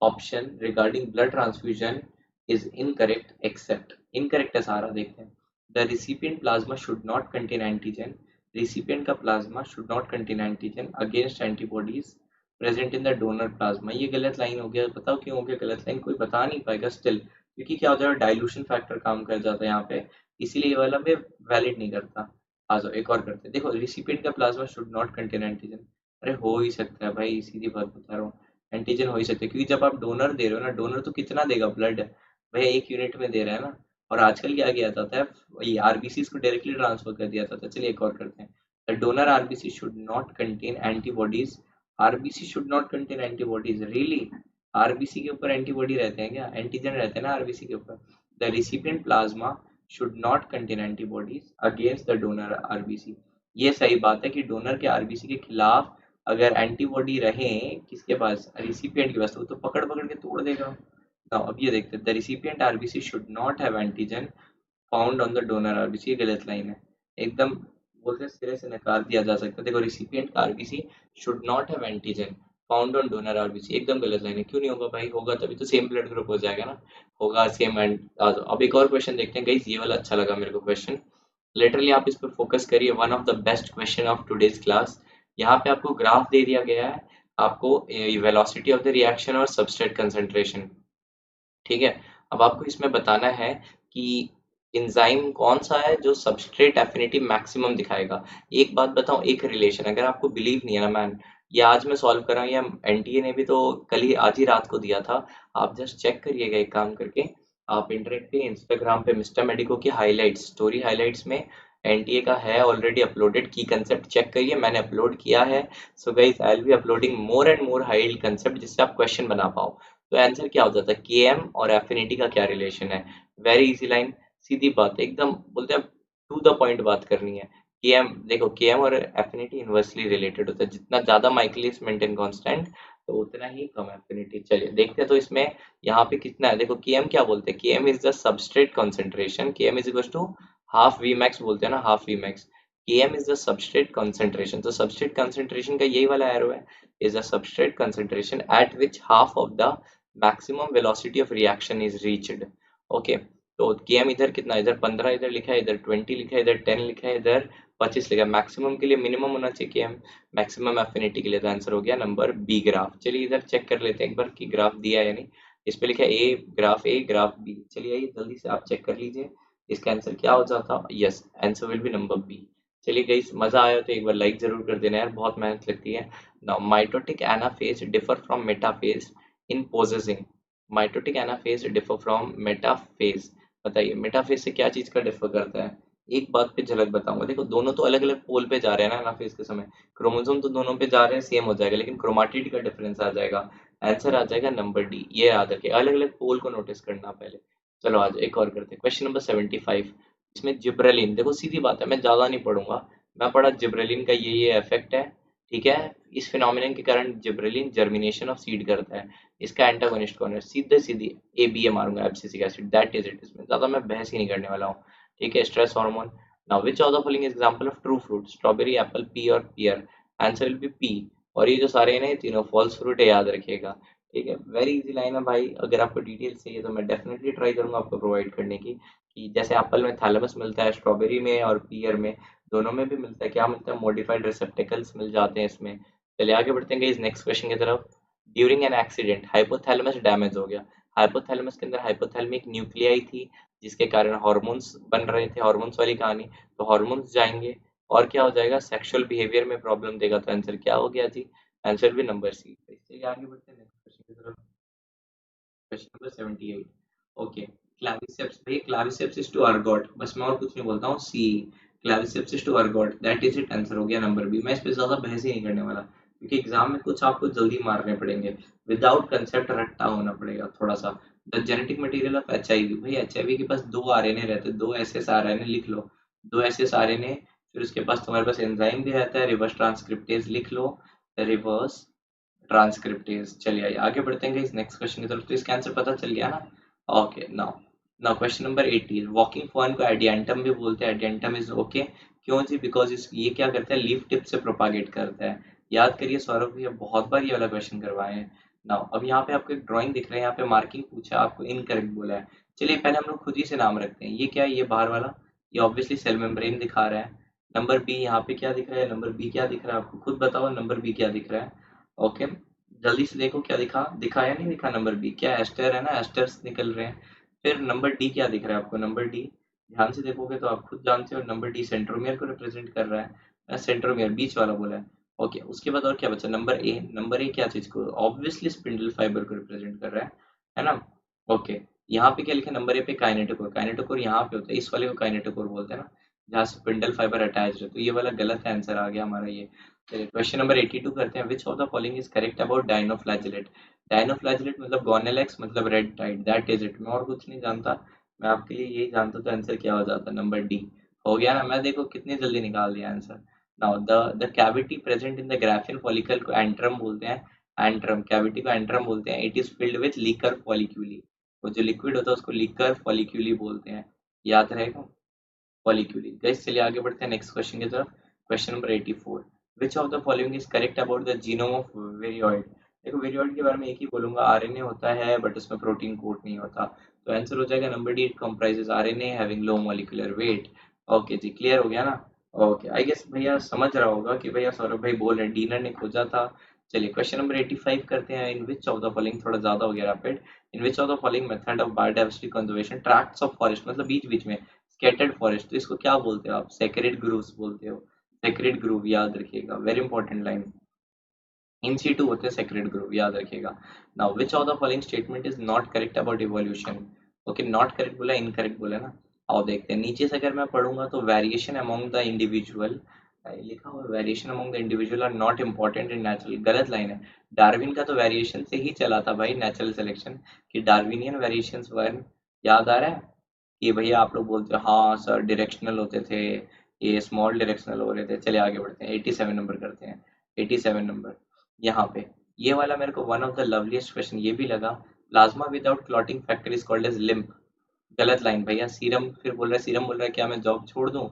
option regarding blood transfusion is incorrect except. Incorrect है सारा, देखते हैं। The recipient plasma should not contain antigen. Recipient का plasma should not contain antigen against antibodies present in the donor plasma. ये गलत line हो गया, बताओ क्यों हो गया गलत लाइन? कोई बता नहीं पाएगा स्टिल, क्योंकि क्या हो जाएगा, डाइल्यूशन फैक्टर काम कर जाता है यहाँ पे, इसीलिए ये वाला में वैलिड नहीं करता। आ जाओ एक और करते हैं। देखो, रिसिपिएंट का plasma should not contain antigen. अरे हो ही सकता है भाई, सीधी बात बता रहा हूँ, एंटीजन हो ही सकता है, क्योंकि जब आप डोनर दे रहे हो ना, डोनर तो कितना देगा ब्लड? भाई 1 यूनिट में दे रहा है ना। और आजकल क्या किया जाता है, ये आरबीसी को डायरेक्टली ट्रांसफर कर दिया जाता है। चलिए एक और करते हैं। The donor RBC should not contain antibodies. RBC should not contain antibodies, really? RBC के ऊपर एंटीबॉडी रहते हैं क्या? एंटीजन रहते हैं ना आरबीसी के ऊपर। The recipient plasma should not contain antibodies against the donor RBC. ये सही बात है कि डोनर के आरबीसी के खिलाफ अगर एंटीबॉडी रहे किसके पास, रिसिपिएंट के पास, तो वो तो पकड़ पकड़ के तोड़ देगा। नाउ अब ये देखते हैं। The recipient RBC should not have antigen found on the donor RBC. ये गलत लाइन है एकदम, बोलते सिरे से नकार दिया जा सकता है। देखो, रिसिपिएंट का RBC should not have antigen found on donor RBC, एकदम गलत लाइन है। क्यों नहीं होगा भाई? होगा तभी तो सेम ब्लड ग्रुप हो जाएगा ना, होगा सेम। एंड अब एक और क्वेश्चन देखते हैं गाइस, ये वाला अच्छा लगा मेरे को क्वेश्चन। लिटरली आप इस पर फोकस करिए, one of the best question of today's class. यहाँ पे आपको ग्राफ दे दिया गया है, आपको वेलोसिटी ऑफ द रिएक्शन और सबस्ट्रेट कंसंट्रेशन, ठीक है। अब आपको इसमें बताना है कि एंजाइम कौन सा है जो सबस्ट्रेट एफिनिटी मैक्सिमम दिखाएगा। एक बात बताऊं, एक रिलेशन, अगर आपको बिलीव नहीं है ना मैन, ये आज मैं सॉल्व कर रहा हूँ, या एनटीए ने भी तो कल ही, आज ही रात को दिया था। आप जस्ट चेक करिएगा एक काम करके, आप इंटरनेट पे, इंस्टाग्राम पे मिस्टर मेडिको की हाईलाइट्स, स्टोरी हाईलाइट्स में एनटीए का है ऑलरेडी अपलोडेड। की कंसेप्ट चेक करिए, मैंने अपलोड किया है। So guys, I will be uploading more and more high concept, जिससे आप क्वेश्चन बना पाओ। तो आंसर क्या हो जाता है? के एम और एफिनिटी का क्या रिलेशन है? वेरी इजी लाइन, सीधी बात, एकदम बोलते हैं टू द पॉइंट बात करनी है। के एम, देखो, के एम और एफिनिटी इनवर्सली रिलेटेड होता है। जितना ज्यादा माइकलिस मेंटेन कांस्टेंट, तो उतना ही कम एफिनिटी। चलिए देखते हैं, तो इसमें यहाँ पे कितना है? देखो, के एम क्या बोलते हैं? K M is the substrate concentration. K M is equal to half V max बोलते हैं ना, half V max. K M is the substrate concentration, तो सबस्ट्रेट कॉन्सेंट्रेशन का यही वाला एरो है, is a substrate concentration at which half of the maximum velocity of reaction is reached. Okay, तो km इधर कितना, इधर 15 इधर लिखा है, इधर 20 लिखा है, इधर 10 लिखा है, इधर 25 लिखा है। मैक्सिमम के लिए मिनिमम होना चाहिए km, मैक्सिमम एफिनिटी के लिए। तो आंसर हो गया नंबर बी, ग्राफ। चलिए इधर चेक कर लेते हैं एक बार कि ग्राफ दिया है या नहीं। इस पे लिखा है A graph, A graph B. चलिए आइए जल्दी से आप चेक कर लीजिए, इसका आंसर क्या हो जाता। Yes, answer will be number B. चलिए गाइस, मजा आया तो एक बार लाइक जरूर कर देना यार, बहुत मेहनत लगती है। Now, mitotic anaphase differ from metaphase in possessing. Mitotic anaphase differ from metaphase. बताइए मेटाफेज से क्या चीज का डिफर करता है? एक बात पे झलक बताऊंगा। देखो, दोनों तो अलग अलग पोल पे जा रहे हैं ना एनाफेज के समय, क्रोमोसोम तो दोनों पे जा रहे हैं, सेम हो जाएगा, लेकिन क्रोमाटिड का डिफरेंस आ जाएगा। आंसर आ जाएगा नंबर डी। ये याद रखिए, अलग अलग पोल को नोटिस करना पहले। चलो आज एक और करते हैं। क्वेश्चन नंबर 75, इसमें जिब्रेलिन, देखो सीधी बात है, मैं ज्यादा नहीं पढ़ूंगा। मैं पढ़ा जिब्रेलिन का ये इफेक्ट है, ठीक है। इस फिनोमिनन के कारण जिब्रेलिन जर्मिनेशन ऑफ सीड करता है। इसका एंटागोनिस्ट कौन है? सीधे सीधी ए बी ए मारूंगा, abscisic acid, that is it. इसमें ज्यादा मैं बहस ही नहीं करने वाला हूँ, ठीक है। Stress hormone. Now which of the following is example of true fruit? Strawberry, apple, pea और pear. Answer will be pea. और ये जो सारे हैं ना, ये तीनों फॉल्स फ्रूट है, याद रखिएगा, ठीक है। वेरी इजी लाइन है भाई, अगर आपको डिटेल्स चाहिए तो मैं डेफिनेटली ट्राई करूंगा आपको प्रोवाइड करने की, कि जैसे एप्पल में थैलेमस मिलता है, स्ट्रॉबेरी में और पियर में, दोनों में भी मिलता है। क्या मिलता है? मॉडिफाइड रिसेप्टेकल्स मिल जाते हैं इसमें। चलिए आगे बढ़ते हैं इस नेक्स्ट क्वेश्चन की तरफ। During an accident hypothalamus damage हो गया। हाइपोथैलेमस के अंदर हाइपोथैलेमिक न्यूक्लियाई थी, जिसके कारण हार्मोन्स बन रहे थे, हार्मोन्स वाली कहानी। तो हार्मोन्स जाएंगे और क्या हो जाएगा? सेक्सुअल बिहेवियर में प्रॉब्लम देगा। तो आंसर क्या हो गया जी? आंसर भी नंबर सी। चलिए आगे बढ़ते हैं नेक्स्ट क्वेश्चन की तरफ। Question number 78। ओके, क्लाविसेप्स भाई, क्लाविसेप्स इज टू अर्गोट, बस मैं और कुछ नहीं बोलता हूँ, C Claviceps is to ergot, that is it, answer हो गया नंबर बी। मैं इस पे ज्यादा बहस ही नहीं करने वाला क्योंकि एग्जाम में कुछ आपको जल्दी मारने पड़ेंगे, विदाउट कंसेप्ट रट्टा होना पड़ेगा थोड़ा सा। The genetic material of HIV, भाई एचआईवी के पास दो आरएनए रहते हैं, दो एसएस आरएनए लिख लो, दो एसएस आरएनए, फिर उसके पास तुम्हारे पास एंजाइम भी रहता है, रिवर्स ट्रांसक्रिप्टेज लिख लो, रिवर्स ट्रांसक्रिप्टेज। चलिए आइए आगे बढ़ते हैं इस नेक्स्ट क्वेश्चन की तरफ। तो इसका आंसर पता चल गया ना। Okay, now now question number 80। Walking fern को एडियंटम भी बोलते हैं, एडियंटम इज ओके, क्यों जी? बिकॉज इस ये क्या करता है, लीफ टिप से प्रोपागेट करता है। याद करिए सौरभ भैया बहुत बार ये वाला क्वेश्चन करवाए हैं। नाउ अब यहाँ पे आपको एक ड्राइंग दिख रहा है, यहाँ पे मार्किंग पूछा है, आपको इनकरेक्ट बोला है। चलिए पहले हम लोग खुद ही से नाम रखते हैं, ये क्या है, ये बाहर वाला, ये ऑब्वियसली सेल मेम्ब्रेन दिखा रहा है। नंबर बी यहाँ पे क्या दिख रहा है, नंबर बी क्या दिख रहा है, आपको खुद बताओ नंबर बी क्या दिख रहा है। ओके, जल्दी से देखो क्या दिखा, दिखा या नहीं दिखा, नंबर बी क्या एस्टर है ना, एस्टर्स निकल रहे हैं। फिर नंबर डी क्या दिख रहा है आपको, नंबर डी ध्यान से देखोगे तो आप खुद जानते हो, नंबर डी सेंट्रोमियर को रिप्रेजेंट कर रहा है, सेंट्रोमियर बीच वाला बोला है। ओके, उसके बाद और क्या बचा, नंबर ए, नंबर ए क्या चीज को, ऑब्वियसली स्पिंडल फाइबर को रिप्रेजेंट कर रहा है ना। ओके, यहाँ पे क्या लिखा, नंबर ए पे काइनेटोकोर, काइनेटोकोर यहाँ पे होता है, इस वाले को काइनेटोकोर बोलते हैं ना, जहाँ स्पिंडल फाइबर अटैच है, तो ये वाला गलत आंसर आ गया हमारा ये। क्वेश्चन नंबर 82 करते हैं, which of the following is correct about dinoflagellate. Dinoflagellate मतलब गोनेलेक्स मतलब red tide, that is it, मैं और कुछ नहीं जानता, मैं आपके लिए यही जानता, तो आंसर क्या हो जाता, नंबर डी। हो गया ना, मैं देखो कितनी जल्दी निकाल दिया answer. Now the cavity present in the Graafian follicle को एंट्रम बोलते हैं, एंट्रम, कैविटी को एंट्रम बोलते हैं, it is filled with liquor folliculi, वो जो लिक्विड होता है उसको लीकर फॉलिक्यूली बोलते हैं, याद रहेगा, फॉलिक्यूली। गाइस चलिए आगे बढ़ते हैं नेक्स्ट क्वेश्चन की तरफ। Question number 84। Which of the following is correct about the genome of viroid. देखो वेरियोइड के बारे में एक ही बोलूंगा, आरएनए होता है बट उसमें प्रोटीन कोट नहीं होता, तो आंसर हो जाएगा number D, it comprises RNA having low molecular weight. Okay जी, क्लियर हो गया ना। ओके, आई गेस भैया समझ रहा होगा कि भैया सौरभ भाई बोल रहे हैं, डीनर ने खोजा था। चलिए क्वेश्चन नंबर 85 करते हैं, इन विच ऑफ द फॉलोइंग, थोड़ा ज्यादा हो गया rapid, in which of the following method of biodiversity conservation, tracts of forest मतलब बीच बीच में, स्कैटर्ड फॉरेस्ट, तो इसको क्या बोलते हो आप, सेक्रेड ग्रूव्स बोलते हो, सेक्रेड ग्रूव याद रखिएगा, very important line, in situ होते हैं सेक्रेड ग्रूव, याद रखिएगा। Now which of the following statement is not correct about evolution. Okay, not correct बोला, इनकरेक्ट बोला ना। आओ देखते हैं नीचे से, अगर मैं पढ़ूंगा तो वेरिएशन अमंग द इंडिविजुअल, लिखा हुआ variation among the individual are not important in natural, गलत लाइन है। डार्विन का तो वेरिएशन से ही चला था भाई, नेचुरल सिलेक्शन कि डार्विनियन वेरिएशंस वर, याद आ रहा है कि भैया आप लोग बोलते हो हाँ सर डायरेक्शनल होते थे, ये स्मॉल डायरेक्शनल हो रहे थे। चलिए आगे बढ़ते हैं, 87 नंबर करते हैं, 87 नंबर यहाँ पे, ये वाला मेरे को one of the loveliest question ये भी लगा, plasma without clotting factor is called as lymph, गलत लाइन भैया, सीरम, फिर बोल रहा है सीरम, बोल रहा है क्या मैं जॉब छोड़ दूं।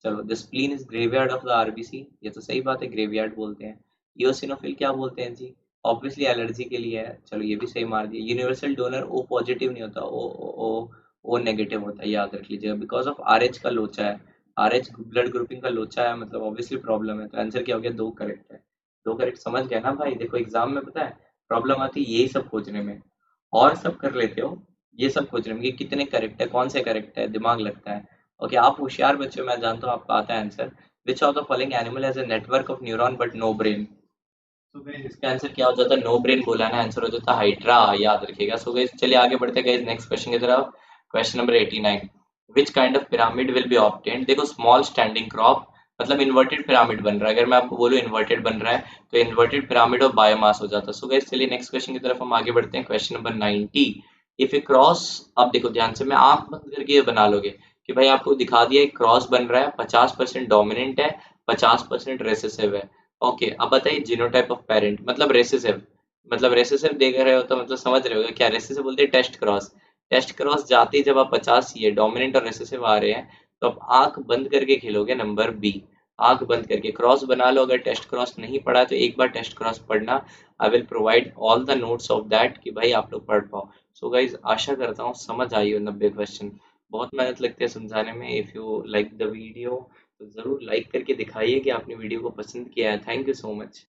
चलो, the spleen is graveyard of the RBC, ये तो सही बात है, ग्रेवयार्ड बोलते हैं। इयोसिनोफिल क्या बोलते हैं जी, ऑब्वियसली एलर्जी के लिए है, चलो ये भी सही मार दिया। यूनिवर्सल डोनर ओ पॉजिटिव नहीं होता, ओ नेगेटिव होता है, याद रख लीजिएगा, बिकॉज ऑफ आरएच का लोचा है, आरएच ब्लड ग्रुपिंग का लोचा है, मतलब ऑब्वियसली प्रॉब्लम है, तो आंसर क्या हो गया, दो करेक्ट है, दो करेक्ट, समझ गए ना भाई। देखो एग्जाम में पता है प्रॉब्लम आती है यही सब खोजने में, और सब कर लेते हो, ये सब खोजने में कि कितने करेक्ट है, कौन से करेक्ट है, दिमाग लगता है। ओके, आप होशियार बच्चे हो, मैं जानता हूँ आपका आता है answer. Which of the following animal has a network of neuron but no brain. So guys इसका आंसर क्या हो जाता है, नो ब्रेन बोला ना, आंसर हो जाता है हाइड्रा, याद रखिएगा। सो गाइस चलिए आगे बढ़ते हैं गाइस नेक्स्ट क्वेश्चन की तरफ। Question number 89। Which kind of pyramid will be obtained. देखो स्मॉल स्टैंडिंग क्रॉप मतलब इन्वर्टेड पिरामिड बन रहा है, अगर मैं आपको बोलूं इन्वर्टेड बन रहा है तो इन्वर्टेड पिरामिड ऑफ बायोमास हो जाता है। सो गाइस चलिए नेक्स्ट क्वेश्चन की तरफ हम आगे बढ़ते हैं, question number 90। If A cross, अब देखो ध्यान से, मैं आंख बंद करके ये बना लोगे कि भाई आपको दिखा दिया एक क्रॉस बन रहा है, 50% डोमिनेंट है, 50% रेसेसिव है। ओके, अब बताइए जीनोटाइप ऑफ पेरेंट मतलब रेसेसिव, मतलब रेसेसिव देख रहे हो तो मतलब समझ रहे हो क्या, रेसेसिव बोलते हैं टेस्ट क्रॉस, टेस्ट क्रॉस जाते ही जब आप 50 ये डोमिनेंट और रेसेसिव आ रहे हैं तो आप आंख बंद करके खेलोगे, नंबर बी, आंख बंद करके क्रॉस बना लो। अगर टेस्ट क्रॉस नहीं पढ़ा तो एक बार टेस्ट क्रॉस पढ़ना, I will provide all the notes of that कि भाई आप लोग पढ़ पाओ। सो गाइज आशा करता हूँ समझ आई हो 90 क्वेश्चन, बहुत मेहनत लगती है समझाने में। If you like the video तो ज़रूर लाइक करके दिखाइए कि आपने वीडियो को पसंद किया है। Thank you so much.